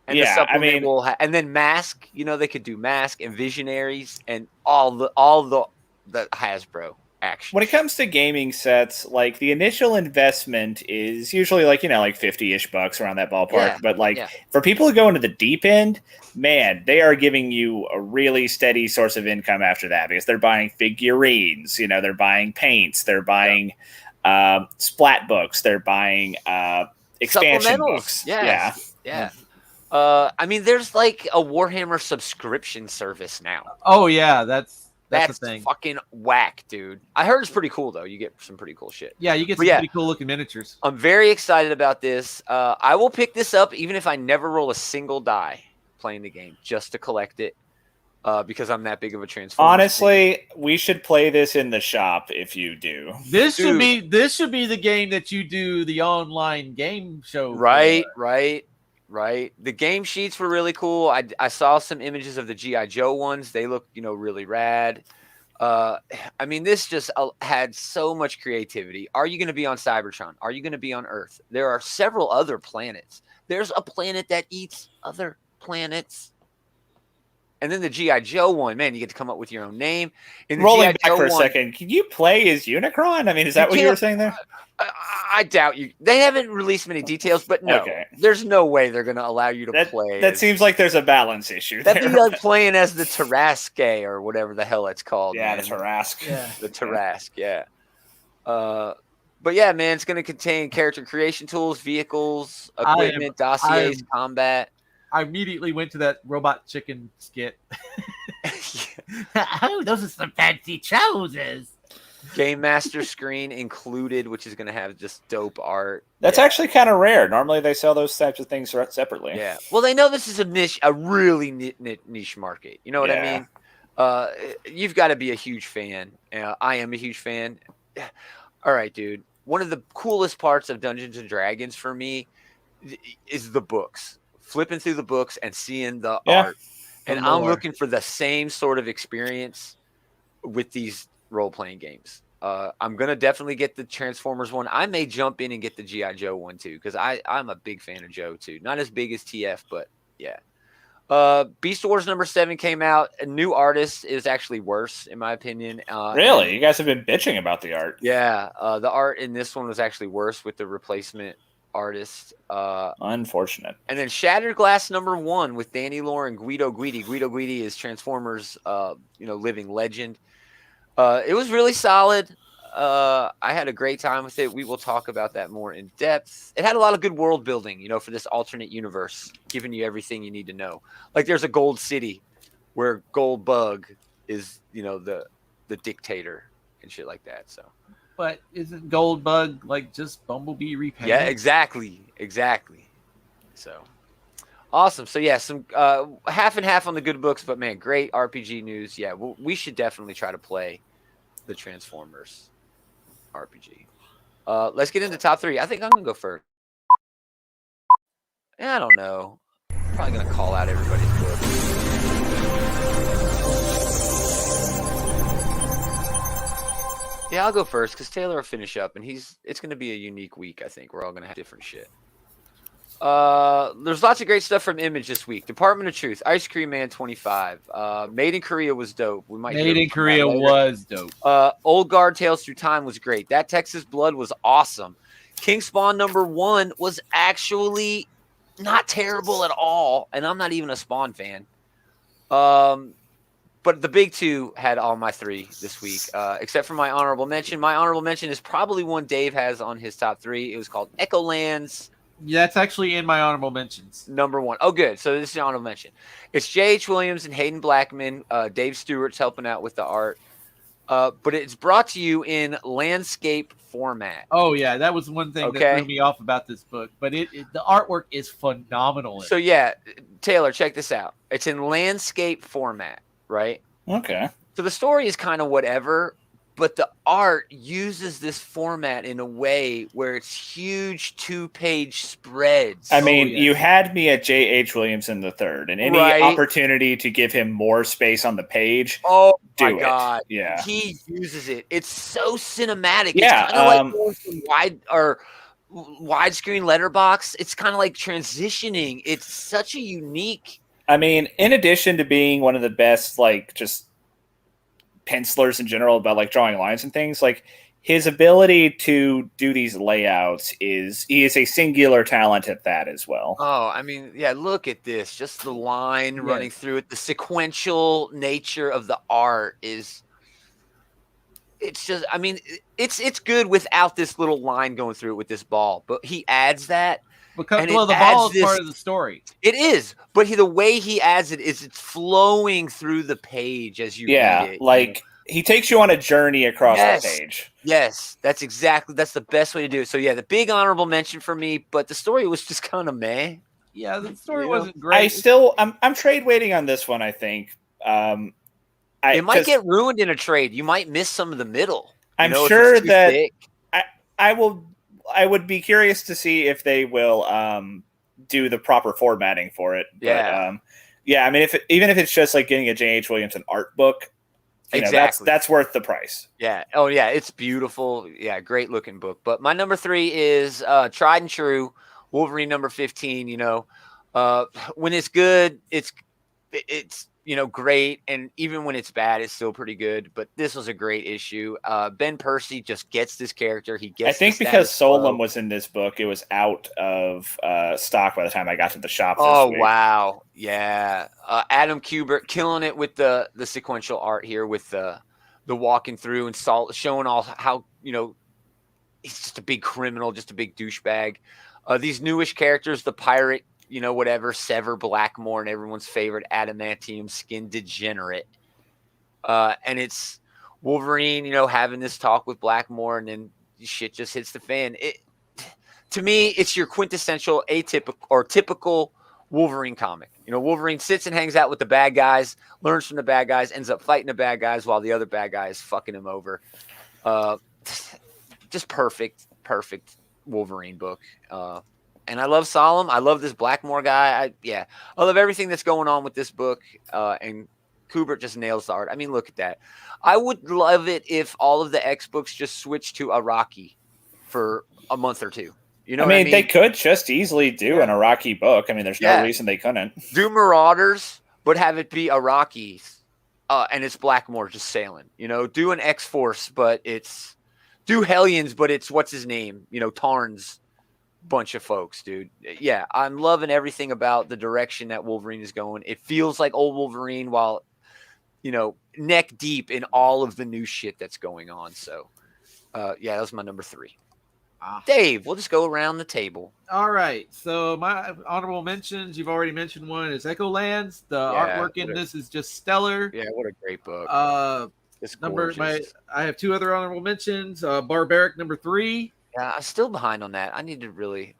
And the supplement will and then Mask, they could do Mask and Visionaries and all the Hasbro action. When it comes to gaming sets, the initial investment is usually like $50-ish bucks around that ballpark. But for people who go into the deep end, man, they are giving you a really steady source of income after that because they're buying figurines, they're buying paints, they're buying splat books, they're buying expansion books. Yeah. There's a Warhammer subscription service now. Oh yeah, that's the thing. Fucking whack, dude. I heard it's pretty cool though. You get some pretty cool shit. Yeah, you get some pretty cool looking miniatures. I'm very excited about this. I will pick this up even if I never roll a single die playing the game just to collect it. Because I'm that big of a Transformer. Honestly, we should play this in the shop if you do. This should be the game that you do the online game show. Right. The game sheets were really cool. I saw some images of the G.I. Joe ones. They look, really rad. This just had so much creativity. Are you going to be on Cybertron? Are you going to be on Earth? There are several other planets. There's a planet that eats other planets. And then the G.I. Joe one, man, you get to come up with your own name. Rolling back for a second, can you play as Unicron? Is that what you were saying there? I doubt you. They haven't released many details, but no, there's no way they're going to allow you to play. That seems like there's a balance issue. That'd be like playing as the Tarrasque or whatever the hell it's called. Yeah, man. the Tarrasque. Yeah. The Tarrasque, yeah. But yeah, man, it's going to contain character creation tools, vehicles, equipment, dossiers, combat. I immediately went to that Robot Chicken skit. Oh, those are some fancy trousers. Game Master screen included, which is going to have just dope art. That's actually kind of rare. Normally they sell those types of things separately. Yeah. Well, they know this is a really niche market. You know what I mean? You've got to be a huge fan. I am a huge fan. All right, dude. One of the coolest parts of Dungeons and Dragons for me is the books. Flipping through the books and seeing the art. And I'm looking for the same sort of experience with these role-playing games. I'm going to definitely get the Transformers one. I may jump in and get the G.I. Joe one, too, because I'm a big fan of Joe, too. Not as big as TF, but yeah. Beast Wars #7 came out. A new artist is actually worse, in my opinion. Really? You guys have been bitching about the art. Yeah. The art in this one was actually worse with the replacement artist. Unfortunate. And then Shattered Glass #1 with Danny Lore and Guido Guidi. Guido Guidi is Transformers, living legend. It was really solid. I had a great time with it. We will talk about that more in depth. It had a lot of good world building, for this alternate universe, giving you everything you need to know. Like there's a gold city where Gold Bug is, the dictator and shit like that. So, but isn't Goldbug like just Bumblebee repainted? yeah, exactly. So awesome. So yeah, some half and half on the good books, but man, great RPG news. Yeah, we should definitely try to play the Transformers RPG. Let's get into top 3. I think I'm gonna go first. I don't know. Probably gonna call out everybody's book. Yeah, I'll go first because Taylor will finish up, and it's gonna be a unique week. I think we're all gonna have different shit. There's lots of great stuff from Image this week. Department of Truth, Ice Cream Man 25. Made in Korea was dope. We might Made in Korea was dope. Old Guard Tales Through Time was great. That Texas Blood was awesome. King Spawn #1 was actually not terrible at all, and I'm not even a Spawn fan. But the big 2 had all my 3 this week, except for my honorable mention. My honorable mention is probably one Dave has on his top 3. It was called Echolands. Yeah, that's actually in my honorable mentions. #1. Oh, good. So this is an honorable mention. It's J.H. Williams and Hayden Blackman. Dave Stewart's helping out with the art. But it's brought to you in landscape format. Oh, yeah. That was one thing that threw me off about this book. But the artwork is phenomenal. So, yeah, Taylor, check this out. It's in landscape format, right? Okay. So the story is kind of whatever, but the art uses this format in a way where it's huge 2-page spreads. I mean, you had me at J.H. Williamson III, and any opportunity to give him more space on the page, do my God. Yeah. He uses it. It's so cinematic. Yeah. It's kind of like going from widescreen letterbox. It's kind of like transitioning. It's such a unique. I mean, in addition to being one of the best, just pencilers in general about drawing lines and things, his ability to do these layouts he is a singular talent at that as well. Oh, I mean, yeah, look at this. Just the line running through it. The sequential nature of the art it's just, I mean, it's good without this little line going through it with this ball, but he adds that. Because the ball is part of the story. It is, but the way he adds it is it's flowing through the page as you read it. He takes you on a journey across the page. Yes, that's the best way to do it. So yeah, the big honorable mention for me, but the story was just kind of meh. Yeah, the story wasn't great. I'm trade waiting on this one. I think it might get ruined in a trade. You might miss some of the middle. I'm sure that I would be curious to see if they will do the proper formatting for it. Yeah. But, I mean, even if it's just getting a J.H. Williamson art book, exactly, that's worth the price. Yeah. Oh, yeah. It's beautiful. Yeah. Great looking book. But my #3 is Tried and True, Wolverine #15. When it's good, it's great. And even when it's bad, it's still pretty good. But this was a great issue. Ben Percy just gets this character. He gets. I think because Solem was in this book, it was out of stock by the time I got to the shop. This week. Wow! Yeah, Adam Kubert killing it with the sequential art here with the walking through and showing all how he's just a big criminal, just a big douchebag. These newish characters, the pirate. Whatever, Sever Blackmore, and everyone's favorite adamantium skin degenerate. And it's Wolverine, having this talk with Blackmore, and then shit just hits the fan. To me, it's your quintessential atypical or typical Wolverine comic. Wolverine sits and hangs out with the bad guys, learns from the bad guys, ends up fighting the bad guys while the other bad guy is fucking him over. Just perfect Wolverine book. And I love Solemn. I love this Blackmore guy. I love everything that's going on with this book. And Kubert just nails the art. I mean, look at that. I would love it if all of the X books just switched to Iraqi for a month or two. You know what I mean? They could just easily do an Iraqi book. I mean, there's no reason they couldn't. Do Marauders, but have it be Iraqis, and it's Blackmore just sailing. Do an X-Force, but do Hellions, but it's what's his name? Tarn's bunch of folks, dude. Yeah, I'm loving everything about the direction that Wolverine is going. It feels like old Wolverine while, neck deep in all of the new shit that's going on. So, that was my number 3. Dave, we'll just go around the table. All right. So my honorable mentions, you've already mentioned one, is Echolands. The artwork in this is just stellar. Yeah, what a great book. It's I have 2 other honorable mentions. Barbaric number 3. Yeah, I'm still behind on that. I need to really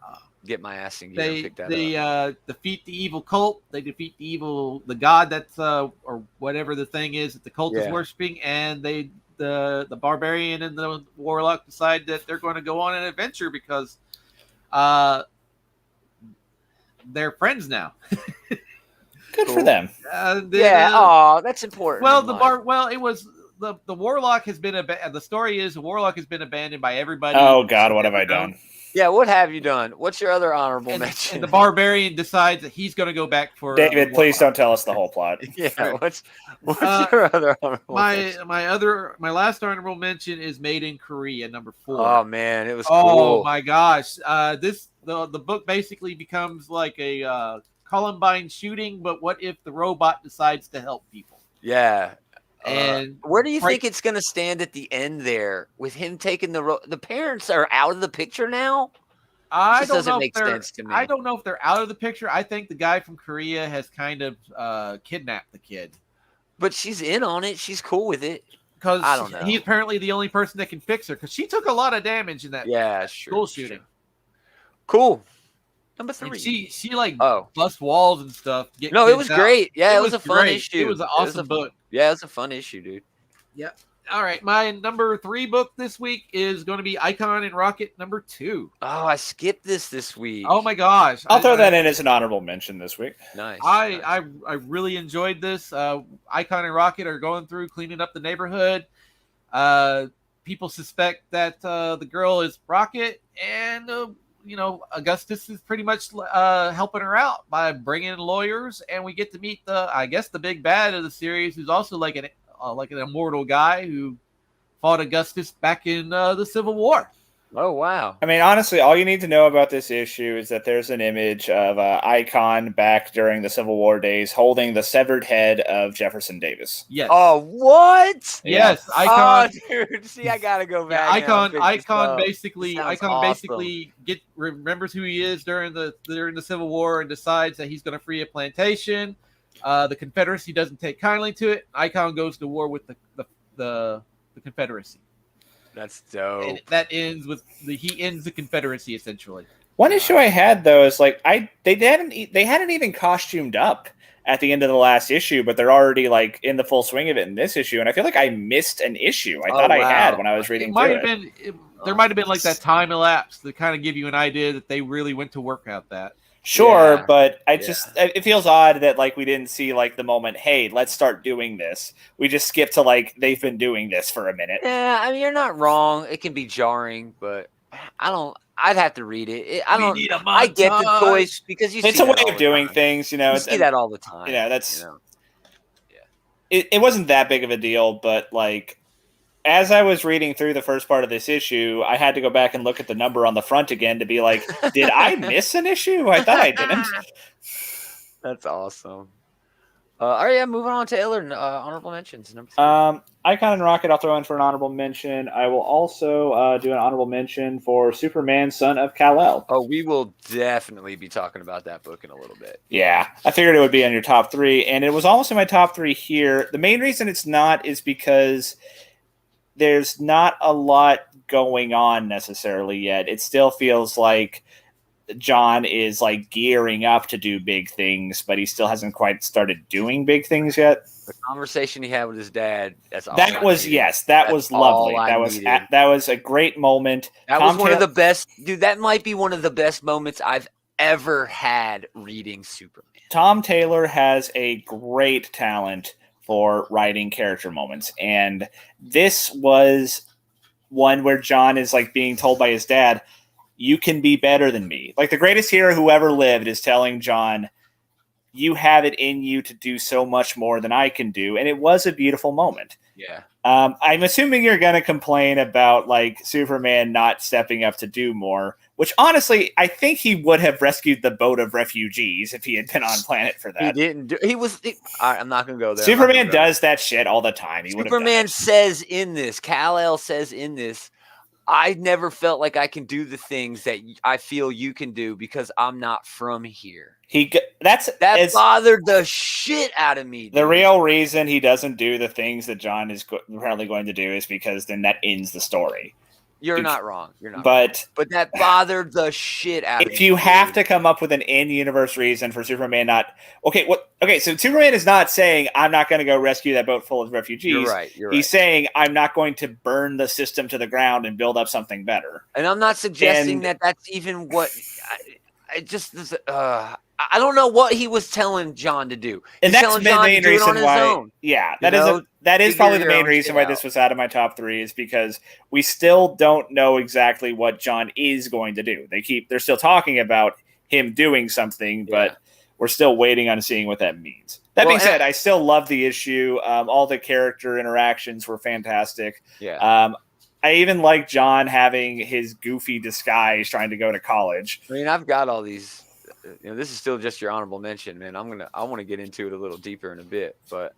get my ass in gear and pick that up. They defeat the evil cult. They defeat the god that's or whatever the thing is that the cult is worshiping, and the barbarian and the warlock decide that they're going to go on an adventure because they're friends now. Good for them. That's important. Well, it was the warlock has been the story is the warlock has been abandoned by everybody. Oh God, what have I done? Yeah, what have you done? What's your other honorable mention? And the barbarian decides that he's going to go back for David. Please don't tell us the whole plot. Yeah, what's your other honorable mention? My last honorable mention is Made in Korea, number 4. Oh man, it was cool. Oh my gosh, the book basically becomes like a Columbine shooting, but what if the robot decides to help people? Yeah. And where do you think it's going to stand at the end there with him taking the parents are out of the picture now? Doesn't make sense to me. I don't know if they're out of the picture. I think the guy from Korea has kind of kidnapped the kid. But she's in on it. She's cool with it. Because I don't know. He's apparently the only person that can fix her because she took a lot of damage in that school shooting. Cool. Number 3. And she bust walls and stuff. It was great. Yeah, it was a fun issue. It was an awesome book. Yeah, it was a fun issue, dude. Yeah. All right. My number 3 book this week is going to be Icon and Rocket number 2. Oh, I skipped this week. Oh my gosh. I'll throw that in as an honorable mention this week. Nice. I really enjoyed this. Icon and Rocket are going through cleaning up the neighborhood. People suspect that the girl is Rocket, and Augustus is pretty much helping her out by bringing in lawyers, and we get to meet the big bad of the series, who's also like an immortal guy who fought Augustus back in the Civil War. Oh, wow. I mean, honestly, all you need to know about this issue is that there's an image of Icon back during the Civil War days holding the severed head of Jefferson Davis. Yes. Oh, what? Yes. Icon. Oh, dude. See, I got to go back. Icon basically awesome. remembers who he is during the Civil War and decides that he's going to free a plantation. The Confederacy doesn't take kindly to it. Icon goes to war with the Confederacy. That's dope. And that ends with he ends the Confederacy essentially. One issue I had though is they hadn't even costumed up at the end of the last issue, but they're already like in the full swing of it in this issue, and I feel like I missed an issue I thought I had when I was reading through it. There might have been like that time elapsed to kind of give you an idea that they really went to work out that. Sure, but it feels odd that like we didn't see like the moment, hey, let's start doing this. We just skipped to like they've been doing this for a minute. Yeah, I mean you're not wrong. It can be jarring, but I'd have to read it. I get the choice because it's a way of doing things, You see that all the time. Yeah, that's it wasn't that big of a deal, but like as I was reading through the first part of this issue, I had to go back and look at the number on the front again to be like, did I miss an issue? I thought I didn't. That's awesome. All right, moving on to Taylor. Honorable mentions. Number 3. Icon and Rocket, I'll throw in for an honorable mention. I will also do an honorable mention for Superman, Son of Kal-El. Oh, we will definitely be talking about that book in a little bit. Yeah, I figured it would be on your top 3, and it was almost in my top 3 here. The main reason it's not is because there's not a lot going on necessarily yet. It still feels like John is like gearing up to do big things, but he still hasn't quite started doing big things yet. The conversation he had with his dad. That's all. That was lovely. That was a great moment. That was one of the best, dude. That might be one of the best moments I've ever had reading Superman. Tom Taylor has a great talent for writing character moments, and this was one where John is like being told by his dad, "You can be better than me." Like the greatest hero who ever lived is telling John, "You have it in you to do so much more than I can do," and it was a beautiful moment. Yeah. I'm assuming you're going to complain about like Superman not stepping up to do more, which honestly, I think he would have rescued the boat of refugees if he had been on planet for that. He didn't do. I'm not going to go there. Superman does that shit all the time. Superman says in this, Kal-El says in this, I never felt like I can do the things that I feel you can do because I'm not from here. That bothered the shit out of me. Dude. The real reason he doesn't do the things that John is apparently going to do is because then that ends the story. You're not wrong. But that bothered the shit out of me. If you have to come up with an in-universe reason for Superman not... Okay, so Superman is not saying, I'm not going to go rescue that boat full of refugees. You're right. He's saying, I'm not going to burn the system to the ground and build up something better. And I'm not suggesting that that's even what... I don't know what he was telling John to do. And that's the main reason why. Yeah, that is probably the main reason why this was out of my top 3 is because we still don't know exactly what John is going to do. They're still talking about him doing something, but we're still waiting on seeing what that means. That being said, I still love the issue. All the character interactions were fantastic. Yeah. I even like John having his goofy disguise trying to go to college. I mean, I've got all these. This is still just your honorable mention, man. I want to get into it a little deeper in a bit, but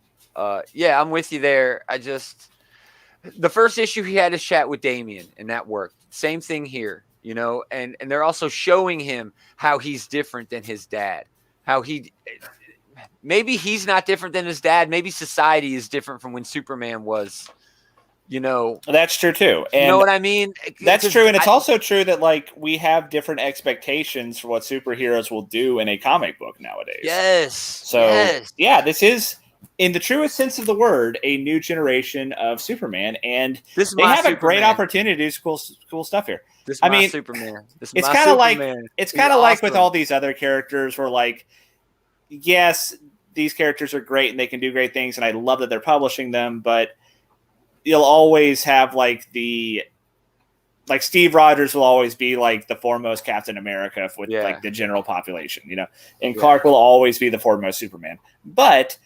yeah, I'm with you there. The first issue he had his chat with Damian, and that worked. Same thing here, and they're also showing him how he's different than his dad. Maybe he's not different than his dad. Maybe society is different from when Superman was. That's true too. And you know what I mean? That's true. And it's also true that like we have different expectations for what superheroes will do in a comic book nowadays. Yes. So yeah, this is in the truest sense of the word, a new generation of Superman. And they have a great opportunity to do cool stuff here. Superman. It's kind of like with all these other characters where like, yes, these characters are great and they can do great things. And I love that they're publishing them, but you'll always have Steve Rogers will always be like the foremost Captain America with like the general population, and Clark will always be the foremost Superman. But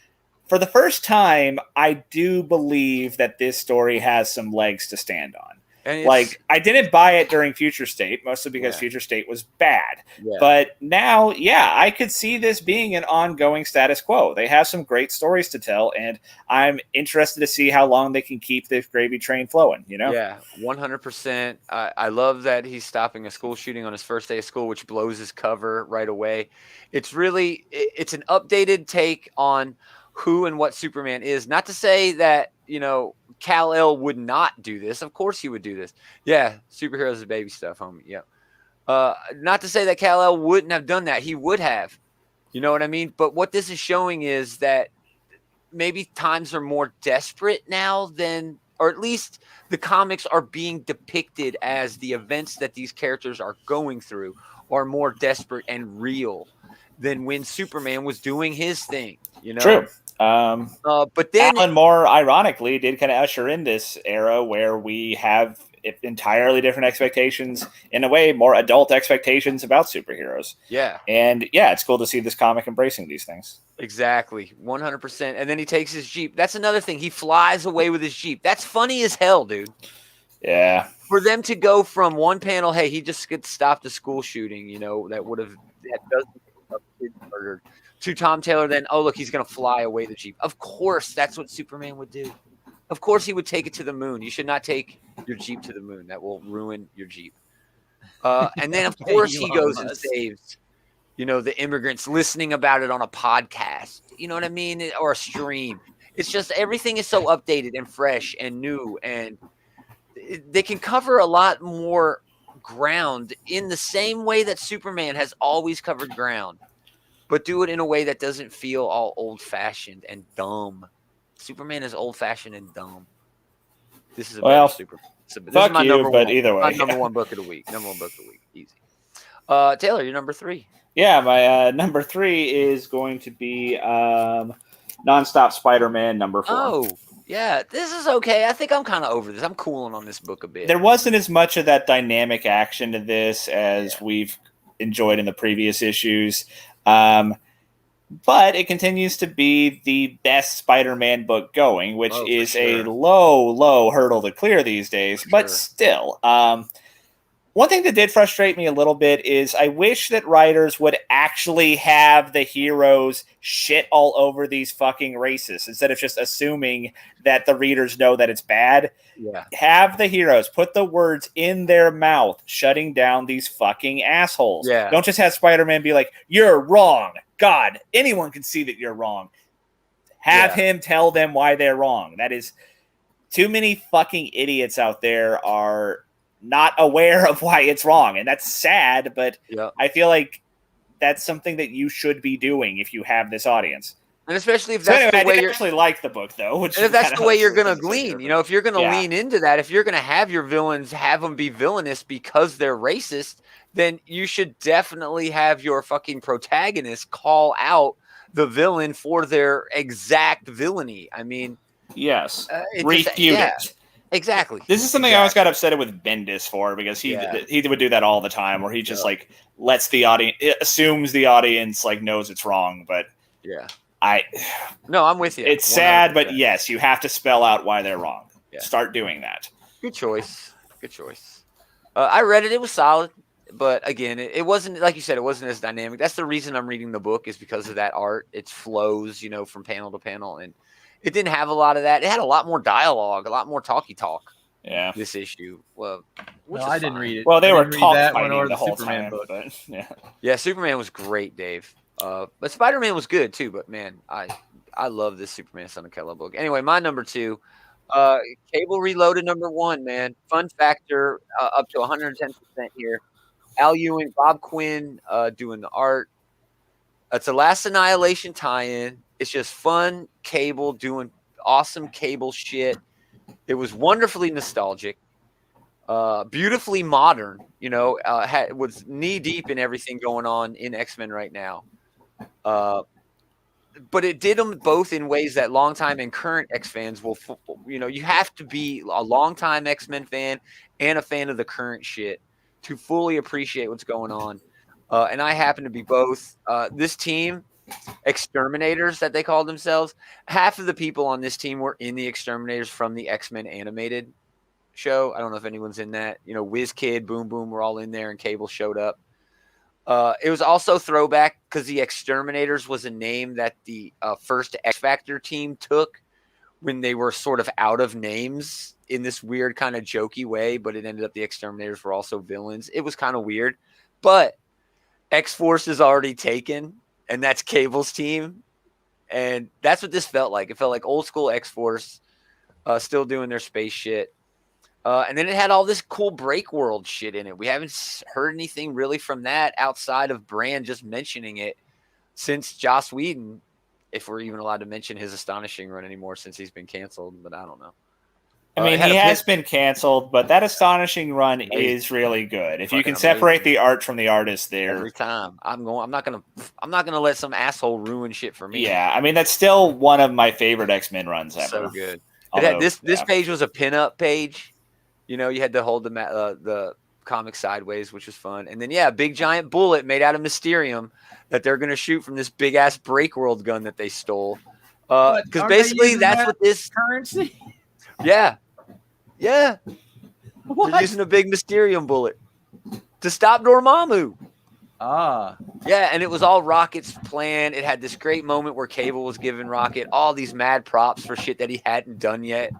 for the first time, I do believe that this story has some legs to stand on. Like I didn't buy it during Future State, mostly because Future State was bad. Yeah. But now, I could see this being an ongoing status quo. They have some great stories to tell, and I'm interested to see how long they can keep this gravy train flowing. Yeah, 100%. I love that he's stopping a school shooting on his first day of school, which blows his cover right away. It's an updated take on who and what Superman is. Not to say that Kal-El would not do this. Of course he would do this. Yeah, superheroes is baby stuff, homie. Yeah. Not to say that Kal-El wouldn't have done that. He would have. You know what I mean? But what this is showing is that maybe times are more desperate now or at least the comics are being depicted as the events that these characters are going through are more desperate and real than when Superman was doing his thing. True. But then Alan Moore, ironically, did kind of usher in this era where we have entirely different expectations, in a way, more adult expectations about superheroes. Yeah. And it's cool to see this comic embracing these things. Exactly. 100%. And then he takes his Jeep. That's another thing. He flies away with his Jeep. That's funny as hell, dude. Yeah. For them to go from one panel, hey, he just gets stopped a school shooting, that doesn't get kids murdered. To Tom Taylor, then, oh, look, he's going to fly away the Jeep. Of course, that's what Superman would do. Of course, he would take it to the moon. You should not take your Jeep to the moon. That will ruin your Jeep. And then, of course, he goes and saves, the immigrants listening about it on a podcast. You know what I mean? Or a stream. It's just everything is so updated and fresh and new. And they can cover a lot more ground in the same way that Superman has always covered ground, but do it in a way that doesn't feel all old-fashioned and dumb. Superman is old-fashioned and dumb. This is a better Superman. So, this is my number one. Either way, my number one book of the week. Number one book of the week. Easy. Taylor, you're number 3. Yeah, my number 3 is going to be Nonstop Spider-Man number 4. Oh, yeah. This is okay. I think I'm kind of over this. I'm cooling on this book a bit. There wasn't as much of that dynamic action to this as we've enjoyed in the previous issues. But it continues to be the best Spider-Man book going, which is a low hurdle to clear these days. But still, one thing that did frustrate me a little bit is I wish that writers would actually have the heroes shit all over these fucking racists instead of just assuming that the readers know that it's bad. Yeah. Have the heroes put the words in their mouth, shutting down these fucking assholes. Yeah. Don't just have Spider-Man be like, "You're wrong." God, anyone can see that you're wrong. Have him tell them why they're wrong. That is, too many fucking idiots out there are not aware of why it's wrong, and that's sad, but I feel like that's something that you should be doing if you have this audience. And especially if that's the way I actually like the book, though. And if that's the way you're going to glean, if you're going to lean into that, if you're going to have your villains have them be villainous because they're racist, then you should definitely have your fucking protagonist call out the villain for their exact villainy. I mean, yes, refute it. Exactly. This is something I always got upset with Bendis for, because he would do that all the time, where he just like lets the audience, assumes the audience like knows it's wrong, but I'm with you. It's 100%. Sad, but yes, you have to spell out why they're wrong. Start doing that. Good choice. I read it. It was solid, but again, it wasn't, like you said, it wasn't as dynamic. That's the reason I'm reading the book, is because of that art. It flows, from panel to panel, and it didn't have a lot of that. It had a lot more dialogue, a lot more talky talk. Yeah. This issue. Well, I didn't read it. Well, they were talk that fighting or the whole Superman time. book. But, yeah, Superman was great, Dave. But Spider-Man was good too. But man, I love this Superman Son of Kal-El book. Anyway, my number 2, Cable Reloaded number 1. Man, fun factor up to 110% here. Al Ewing, Bob Quinn doing the art. It's a Last Annihilation tie-in. It's just fun Cable doing awesome Cable shit. It was wonderfully nostalgic, beautifully modern. Was knee deep in everything going on in X-Men right now. But it did them both in ways that longtime and current X fans will. You have to be a longtime X-Men fan and a fan of the current shit to fully appreciate what's going on. And I happen to be both. This team, Exterminators that they called themselves, half of the people on this team were in the Exterminators from the X-Men animated show. I don't know if anyone's in that. Whiz Kid, Boom Boom were all in there, and Cable showed up. It was also throwback because the Exterminators was a name that the first X Factor team took when they were sort of out of names in this weird kind of jokey way, but it ended up the Exterminators were also villains. It was kind of weird, but X-Force is already taken, and that's Cable's team. And that's what this felt like. It felt like old school X-Force still doing their space shit. And then it had all this cool break world shit in it. We haven't heard anything really from that outside of Brand just mentioning it since Joss Whedon, if we're even allowed to mention his astonishing run anymore since he's been canceled, but I don't know. I mean, he has been canceled, but that astonishing run is really good. If you can separate the art from the artist there. Every time. I'm not gonna let some asshole ruin shit for me. Yeah, I mean, that's still one of my favorite X-Men runs ever. So good. This page was a pinup page. You had to hold the comic sideways, which was fun. And then a big giant bullet made out of Mysterium that they're gonna shoot from this big ass break world gun that they stole. Because basically that's what this currency. Yeah. What? They're using a big Mysterium bullet to stop Dormammu. Yeah, and it was all Rocket's plan. It had this great moment where Cable was giving Rocket all these mad props for shit that he hadn't done yet.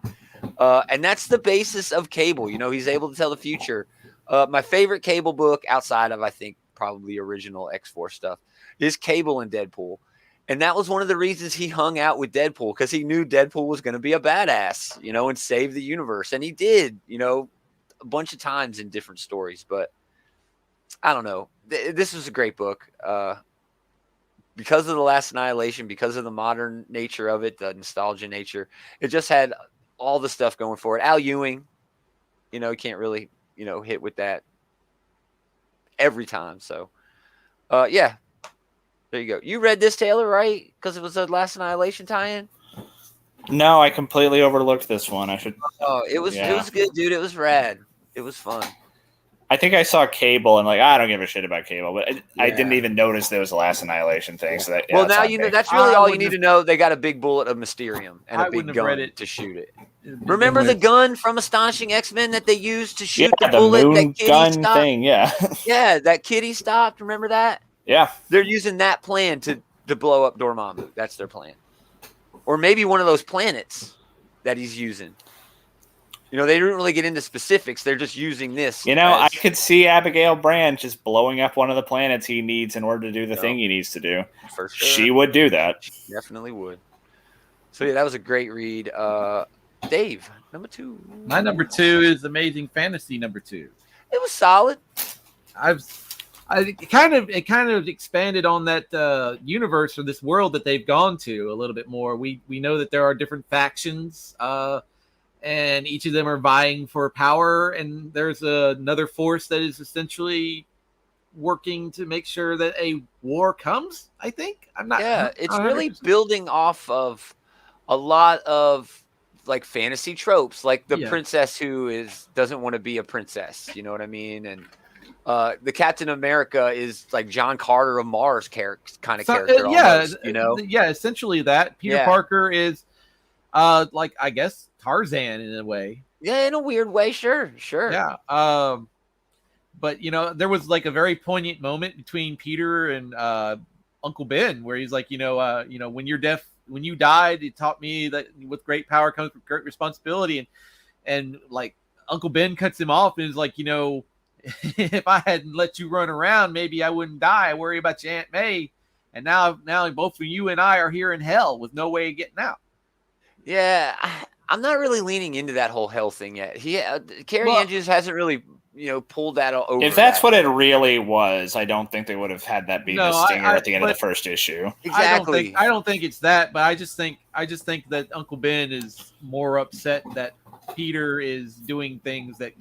And that's the basis of Cable. He's able to tell the future. My favorite Cable book outside of, I think, probably original X-Force stuff is Cable and Deadpool. And that was one of the reasons he hung out with Deadpool, because he knew Deadpool was going to be a badass, and save the universe. And he did, a bunch of times in different stories, but I don't know. This was a great book. Because of The Last Annihilation, because of the modern nature of it, the nostalgia nature, it just had all the stuff going for it. Al Ewing, you can't really, hit with that every time. So, yeah, there you go. You read this, Taylor, right? Because it was a Last Annihilation tie-in. No, I completely overlooked this one. I should. Oh, it was good, dude. It was rad. It was fun. I think I saw Cable and I don't give a shit about Cable, but I didn't even notice there was a Last Annihilation thing. So well, now you know that's really all you need to know. They got a big bullet of Mysterium and a big gun to shoot it. Remember the gun from Astonishing X-Men that they used to shoot the bullet moon that Kitty gun stopped? thing? Yeah, yeah, that Kitty stopped. Remember that? Yeah, they're using that plan to blow up Dormammu. That's their plan, or maybe one of those planets that he's using. They didn't really get into specifics. They're just using this. I could see Abigail Brand just blowing up one of the planets he needs in order to do the thing he needs to do. For sure. She would do that. She definitely would. So, yeah, that was a great read. Dave, number 2. My number 2 is Amazing Fantasy number 2. It was solid. It kind of expanded on that universe or this world that they've gone to a little bit more. We know that there are different factions, and each of them are vying for power, and there's another force that is essentially working to make sure that a war comes. I think it's really building off of a lot of fantasy tropes, like the princess who doesn't want to be a princess. You know what I mean? And the Captain America is like John Carter of Mars kind of character. Almost, essentially that. Peter Parker is I guess Tarzan in a way. Yeah, in a weird way, sure. Yeah. But there was a very poignant moment between Peter and Uncle Ben where he's like, when you're deaf, when you died, it taught me that with great power comes with great responsibility. And Uncle Ben cuts him off and is like, if I hadn't let you run around, maybe I wouldn't die. I worry about your Aunt May. And now both of you and I are here in hell with no way of getting out. Yeah, I'm not really leaning into that whole hell thing yet. Carrie Andrews hasn't really, pulled that over. If that's what it really was, I don't think they would have had that be the stinger at the end of the first issue. Exactly. I don't think it's that, but I just think that Uncle Ben is more upset that Peter is doing things that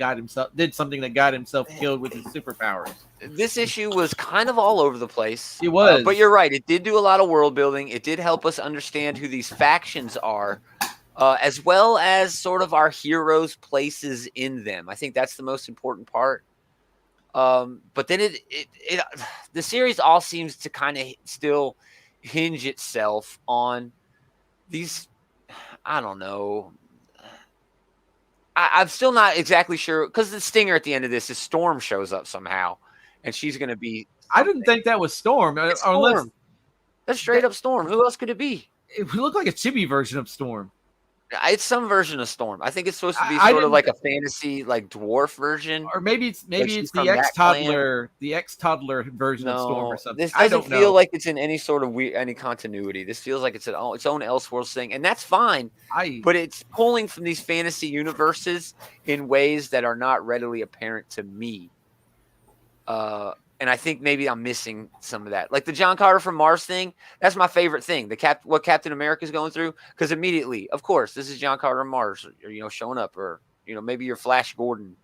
did something that got himself killed with his superpowers. This issue was kind of all over the place. It was. But you're right. It did do a lot of world building. It did help us understand who these factions are, as well as sort of our heroes' places in them. I think that's the most important part. But then the series all seems to kind of still hinge itself on these, I don't know. I'm still not exactly sure, because the stinger at the end of this is Storm shows up somehow, and she's going to be. I didn't think that was Storm. Storm. That's straight up Storm. Who else could it be? It looked like a chibi version of Storm. It's some version of Storm. I think it's supposed to be sort of like a fantasy, dwarf version, or maybe it's the ex-toddler version of Storm or something. This doesn't feel like it's in any sort of any continuity. This feels like it's its own Elseworlds thing, and that's fine. But it's pulling from these fantasy universes in ways that are not readily apparent to me. And I think maybe I'm missing some of that. Like the John Carter from Mars thing, that's my favorite thing. What Captain America is going through, because immediately, of course, this is John Carter from Mars, or, showing up, or maybe you're Flash Gordon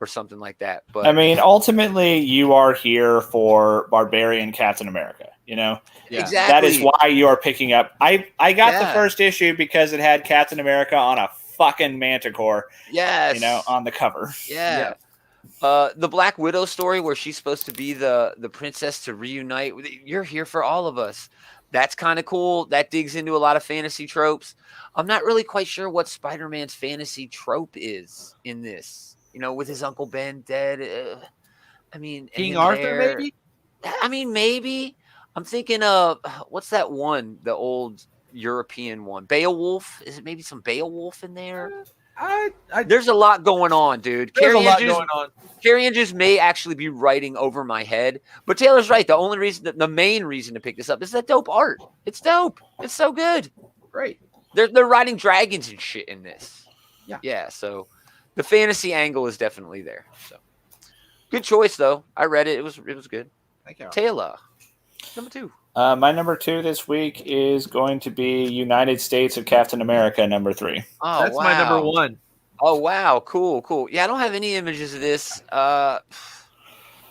or something like that. But I mean, ultimately, you are here for Barbarian Captain America. Exactly. That is why you are picking up. I got the first issue because it had Captain America on a fucking Manticore. Yes. On the cover. Yeah. The Black Widow story where she's supposed to be the princess to reunite. You're here for all of us. That's kind of cool. That digs into a lot of fantasy tropes. I'm not really quite sure what Spider-Man's fantasy trope is in this. With his Uncle Ben dead. I mean, King Arthur, maybe? I mean, maybe. I'm thinking of, what's that one? The old European one. Beowulf? Is it maybe some Beowulf in there? There's a lot going on, dude. Carrie Andrews may actually be writing over my head, but Taylor's right. The main reason to pick this up is that dope art. It's dope. It's so good. Great. They're riding dragons and shit in this. Yeah. Yeah. So the fantasy angle is definitely there. So good choice though. I read it. It was good. Thank you. Taylor, number 2. My number 2 this week is going to be United States of Captain America, number 3. Oh, That's wow. my number 1. Oh, wow. Cool. Yeah, I don't have any images of this. Go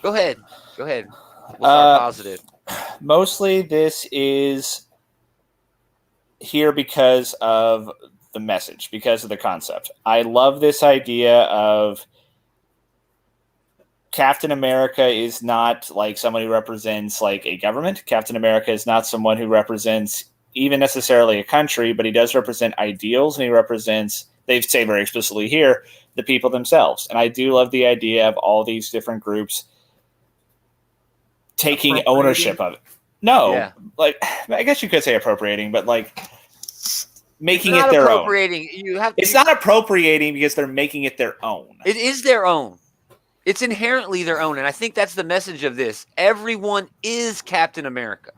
ahead. We'll start positive. Mostly this is here because of the message, because of the concept. I love this idea of Captain America is not like someone who represents like a government. Captain America is not someone who represents even necessarily a country, but he does represent ideals, and he represents, they say very explicitly here, the people themselves. And I do love the idea of all these different groups taking ownership of it. No, Yeah. like I guess you could say appropriating, but like making It's it not their own. appropriating. It's not appropriating because they're making it their own. It is their own. It's inherently their own, and I think that's the message of this. Everyone is Captain America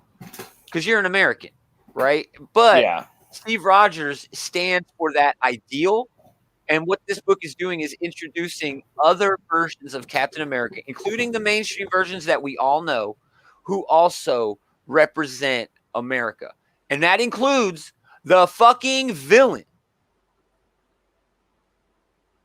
because you're an American, right? But Yeah. Steve Rogers stands for that ideal, and what this book is doing is introducing other versions of Captain America, including the mainstream versions that we all know, who also represent America. And that includes the fucking villain.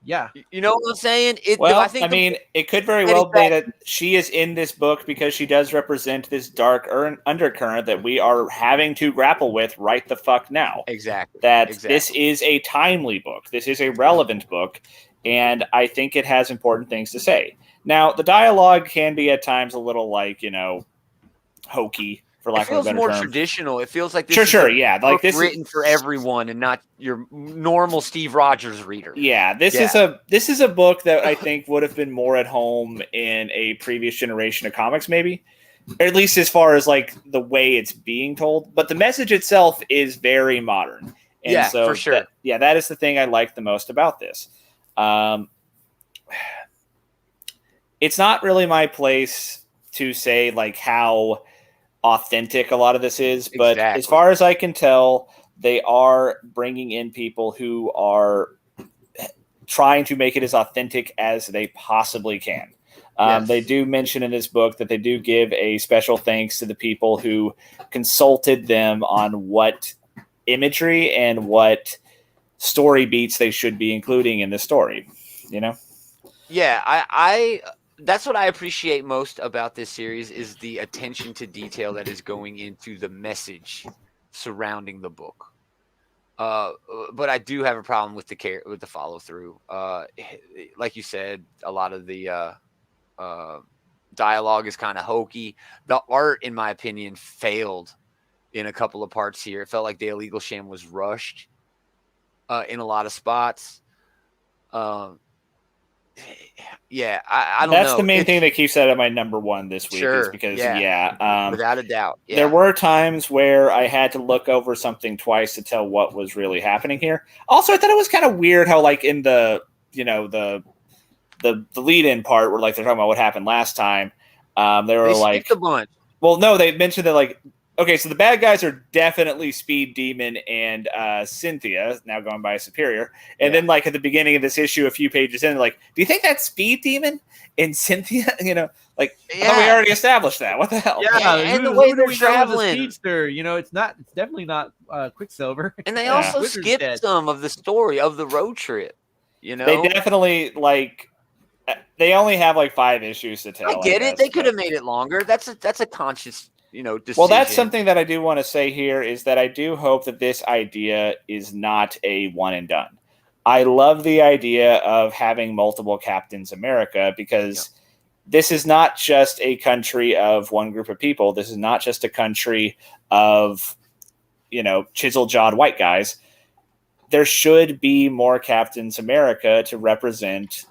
Yeah. You know what I'm saying? Well, I mean, it could very well be that she is in this book because she does represent this dark undercurrent that we are having to grapple with right the fuck now. Exactly. This is a timely book. This is a relevant book, and I think it has important things to say. Now, the dialogue can be at times a little like, hokey, for lack of a better term. It feels more traditional. It feels like this is yeah. Like this written for everyone and not your normal Steve Rogers reader. Yeah, this is a book that I think would have been more at home in a previous generation of comics, maybe. Or at least as far as like the way it's being told. But the message itself is very modern. And yeah, so for sure. That is the thing I like the most about this. It's not really my place to say like how authentic a lot of this is, but as far as I can tell, they are bringing in people who are trying to make it as authentic as they possibly can. Yes. They do mention in this book that they do give a special thanks to the people who consulted them on what imagery and what story beats they should be including in the story, Yeah, I that's what I appreciate most about this series is the attention to detail that is going into the message surrounding the book. But I do have a problem with the follow through. Like you said, a lot of the dialogue is kind of hokey. The art, in my opinion, failed in a couple of parts here. It felt like Dale Eaglesham was rushed in a lot of spots. Yeah, I don't know. That's the main thing that keeps that at my number 1 this week is because, without a doubt. Yeah. There were times where I had to look over something twice to tell what was really happening here. Also, I thought it was kind of weird how, like, in the lead-in part where, like, they're talking about what happened last time, they were like... a bunch. Well, no, they mentioned that, like, okay, so the bad guys are definitely Speed Demon and Cynthia, now going by Superior. And then, like, at the beginning of this issue, a few pages in, like, do you think that's Speed Demon and Cynthia? I thought we already established that. What the hell? Yeah, and the way they're traveling. Speedster, it's definitely not Quicksilver. And they also skipped some of the story of the road trip, They definitely, like... They only have, like, 5 issues to tell. I get it. They could have made it longer. That's a conscious... decision. Well, that's something that I do want to say here is that I do hope that this idea is not a one and done. I love the idea of having multiple Captains America because this is not just a country of one group of people. This is not just a country of, chisel-jawed white guys. There should be more Captains America to represent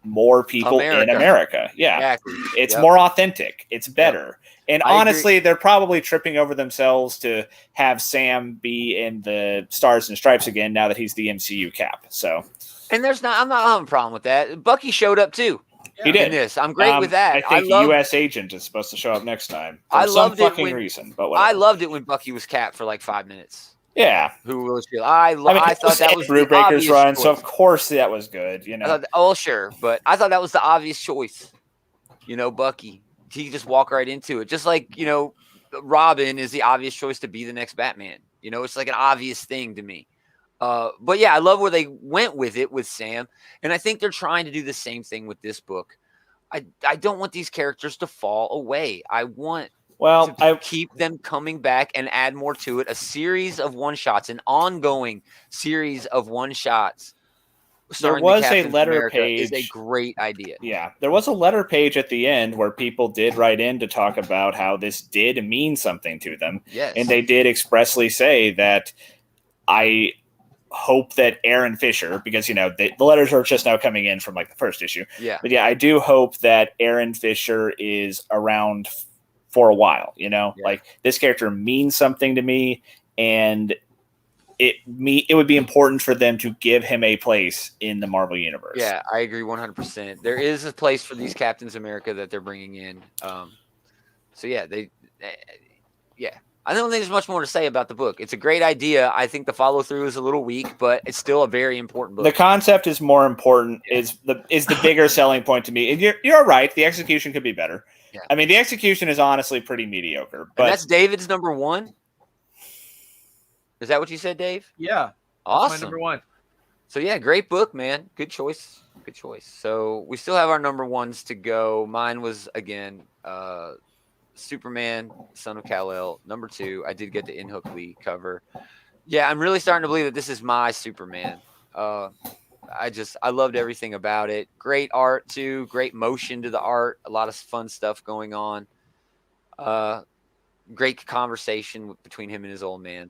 more people in America. Yeah. Exactly. It's more authentic. It's better. And honestly, they're probably tripping over themselves to have Sam be in the Stars and Stripes again now that he's the MCU Cap. So, and I'm not having a problem with that. Bucky showed up too. He did. In this. I'm great with that. I think the U.S. agent is supposed to show up next time. For I some loved fucking it reason. But whatever. I loved it when Bucky was Cap for like 5 minutes. Yeah. Who will Shield? I thought that was the Brewbreaker's obvious run, choice. so of course that was good. I thought, oh sure, but I thought that was the obvious choice. Bucky. He could just walk right into it, just like Robin is the obvious choice to be the next Batman. It's like an obvious thing to me. But yeah, I love where they went with it with Sam, and I think they're trying to do the same thing with this book. I don't want these characters to fall away. I want to keep them coming back and add more to it. A series of one-shots, an ongoing series of one-shots. There was a letter page. Is a great idea. Yeah, there was a letter page at the end where people did write in to talk about how this did mean something to them. Yes. And they did expressly say that I hope that Aaron Fisher, because the letters are just now coming in from like the first issue. Yeah. But yeah, I do hope that Aaron Fisher is around for a while. Like this character means something to me, and it would be important for them to give him a place in the Marvel universe. Yeah, I agree 100%. There is a place for these Captains America that they're bringing in. So yeah, I don't think there's much more to say about the book. It's a great idea. I think the follow through is a little weak, but it's still a very important book. The concept is more important. Is the bigger selling point to me. And you're right. The execution could be better. Yeah. I mean, the execution is honestly pretty mediocre. But and that's David's number one. Is that what you said, Dave? Yeah. Awesome. That's my number one. So yeah, great book, man. Good choice. Good choice. So we still have our number ones to go. Mine was again Superman, Son of Kal-El. Number 2, I did get the In-Hook Lee cover. Yeah, I'm really starting to believe that this is my Superman. I loved everything about it. Great art too. Great motion to the art. A lot of fun stuff going on. Great conversation between him and his old man.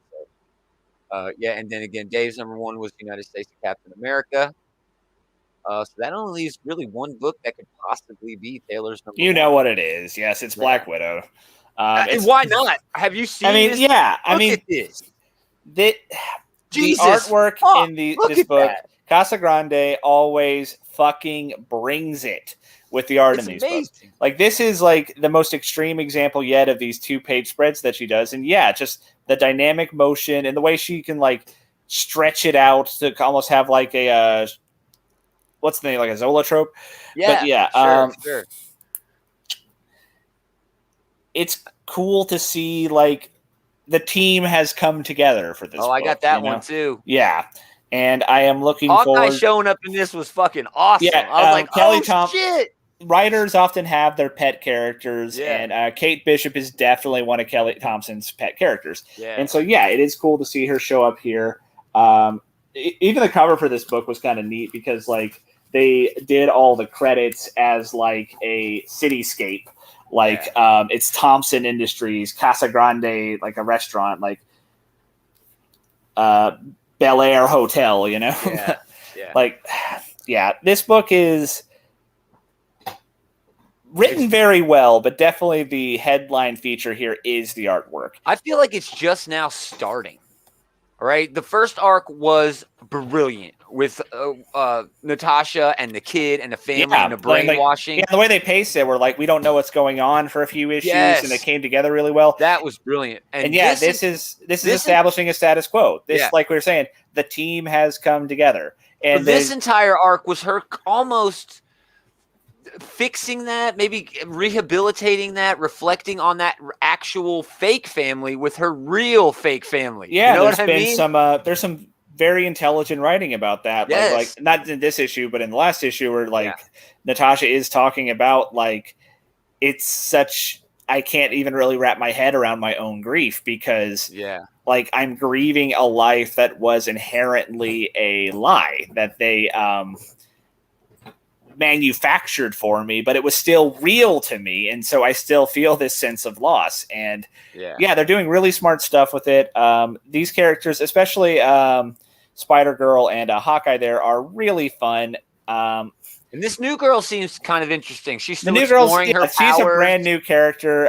Yeah, and then again, Dave's number 1 was United States of Captain America. So that only leaves really one book that could possibly be Taylor's number 1. You know what it is. Yes, it's Black Widow. And why not? Have you seen this? Yeah. Look at this. The artwork in this book, that. Casagrande always fucking brings it with the art in these books. Like, this is like the most extreme example yet of these 2-page spreads that she does. And yeah, just the dynamic motion and the way she can like stretch it out to almost have like a what's the name, like a Zolotrope? Yeah, but yeah, sure. It's cool to see like the team has come together for this. Oh, I got that one too. Yeah, and I am looking Hawkeye forward. showing up in this was fucking awesome. Yeah, I was like, Kelly shit. Writers often have their pet characters, Yeah. and Kate Bishop is definitely one of Kelly Thompson's pet characters. Yeah. And so, yeah, it is cool to see her show up here. Even the cover for this book was kind of neat because, like, they did all the credits as, like, a cityscape. Like, it's Thompson Industries, Casa Grande, like a restaurant, like Bel Air Hotel, you know? Yeah. Like, yeah, this book is written very well, but definitely the headline feature here is the artwork. I feel like it's just now starting. All right. The first arc was brilliant with Natasha and the kid and the family and the brainwashing. The way they paced it, we're like, we don't know what's going on for a few issues, and they came together really well. That was brilliant. And yeah, this is establishing a status quo. This, like we were saying, the team has come together. And this entire arc was her almost fixing that, maybe rehabilitating that, reflecting on that actual fake family with her real fake family. Yeah, you know there's been there's some very intelligent writing about that. Yes. Like not in this issue, but in the last issue where Natasha is talking about like it's such I can't even really wrap my head around my own grief because like I'm grieving a life that was inherently a lie that they manufactured for me, but it was still real to me, and so I still feel this sense of loss. And they're doing really smart stuff with it. These characters, especially Spider-Girl and Hawkeye, there are really fun. And this new girl seems kind of interesting. She's still the new exploring girl. her She's a powers. brand new character.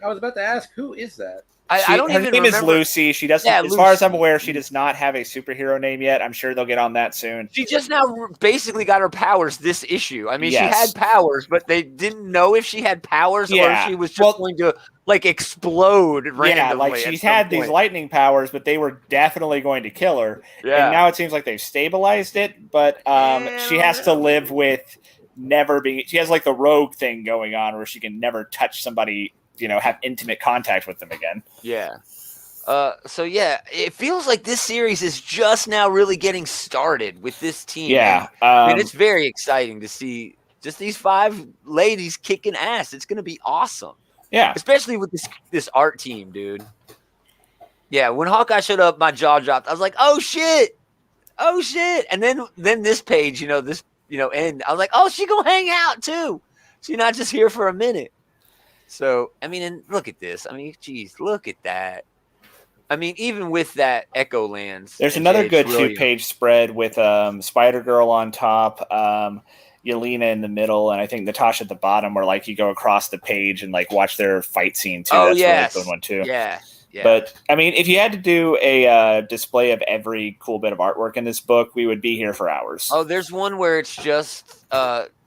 I was about to ask, who is that? I don't her even name remember. is Lucy. She doesn't, Yeah, as far as I'm Lucy. aware, she does not have a superhero name yet. I'm sure they'll get on that soon. She just now basically got her powers this issue. I mean, she Yes. had powers, but they didn't know if she had powers or if Yeah. she was just going to like explode randomly. Yeah, like at she's some had these point. lightning powers, but they were definitely going to kill her. Yeah. And now it seems like they've stabilized it, but she has to live with never being. She has like the rogue thing going on where she can never touch somebody, have intimate contact with them again. Yeah. So yeah, it feels like this series is just now really getting started with this team. Yeah, and it's very exciting to see just these 5 ladies kicking ass. It's gonna be awesome. Yeah, especially with this art team, dude. Yeah, when Hawkeye showed up, my jaw dropped. I was like, "Oh shit, And then this page, end. I was like, "Oh, she gonna hang out too. She's not just here for a minute." So I mean, and look at this. I mean, geez, look at that. I mean, even with that Echo Lands, there's another good 2-page spread with Spider-Girl on top, Yelena in the middle, and I think Natasha at the bottom, where like you go across the page and like watch their fight scene too. Oh, That's yes. a really good one too. Yeah. But I mean, if you had to do a display of every cool bit of artwork in this book, we would be here for hours. Oh, there's one where it's just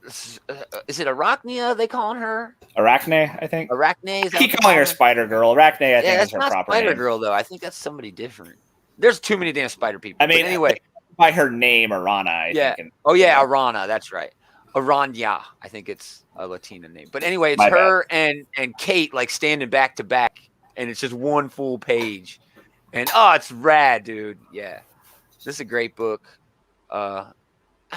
is it Arachnia they calling her? Arachne, I think. Arachne. Keep calling her Spider Girl. Arachne, I think, is her not proper Spider name. Girl though. I think that's somebody different. There's too many damn spider people. I mean, but anyway, by her name, Arana. I think. Arana. That's right. Aranya. I think it's a Latina name. But anyway, it's her and Kate like standing back to back, and it's just one full page, and it's rad, dude. Yeah, this is a great book.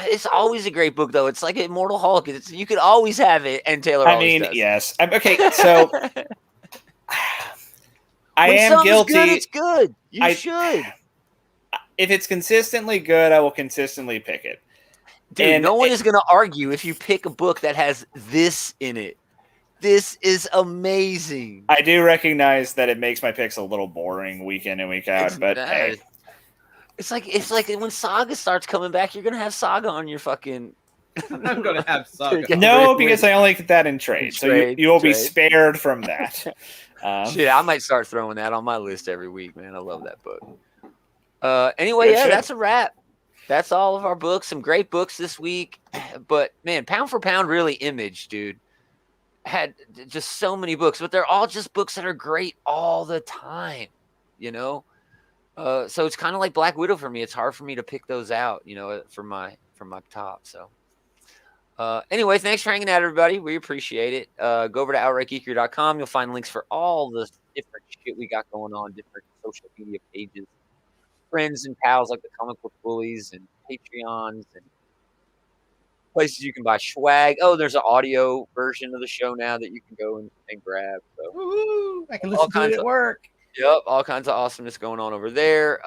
It's always a great book, though. It's like Immortal Hulk. You could always have it, and Taylor always does. Yes. Okay, so I when am guilty. Good, it's good. You should. If it's consistently good, I will consistently pick it. Dude, and no one is going to argue if you pick a book that has this in it. This is amazing. I do recognize that it makes my picks a little boring week in and week out, but hey. It's like when Saga starts coming back, you're gonna have Saga on your fucking. I'm gonna have Saga. No, because I only get that in trade, so you will be spared from that. Shit, I might start throwing that on my list every week, man. I love that book. Anyway, that's a wrap. That's all of our books. Some great books this week, but man, pound for pound, really Image, dude, had just so many books, but they're all just books that are great all the time, So it's kind of like Black Widow for me. It's hard for me to pick those out, from my top. So anyway, thanks for hanging out, everybody. We appreciate it. Go over to outrightgeeker.com. You'll find links for all the different shit we got going on, different social media pages, friends and pals like the Comic Book Bullies and Patreons and places you can buy swag. Oh, there's an audio version of the show now that you can go and grab. So woo-hoo, I can listen to it at work. Yep, all kinds of awesomeness going on over there.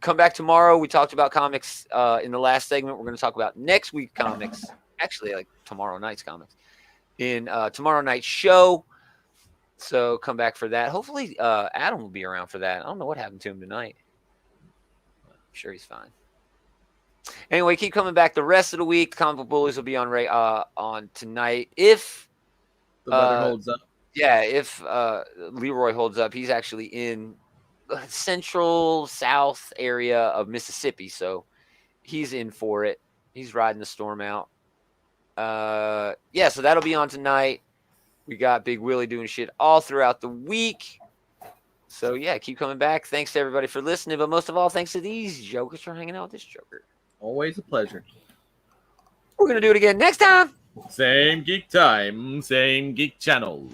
Come back tomorrow. We talked about comics in the last segment. We're going to talk about next week's comics. Actually, like tomorrow night's comics in tomorrow night's show. So come back for that. Hopefully, Adam will be around for that. I don't know what happened to him tonight. I'm sure he's fine. Anyway, keep coming back the rest of the week. Comic Book Bullies will be on tonight if the weather holds up. Yeah, if Leroy holds up, he's actually in the central south area of Mississippi, so he's in for it. He's riding the storm out. So that'll be on tonight. We got Big Willie doing shit all throughout the week. So, yeah, keep coming back. Thanks to everybody for listening, but most of all, thanks to these jokers for hanging out with this joker. Always a pleasure. We're going to do it again next time. Same geek time, same geek channel.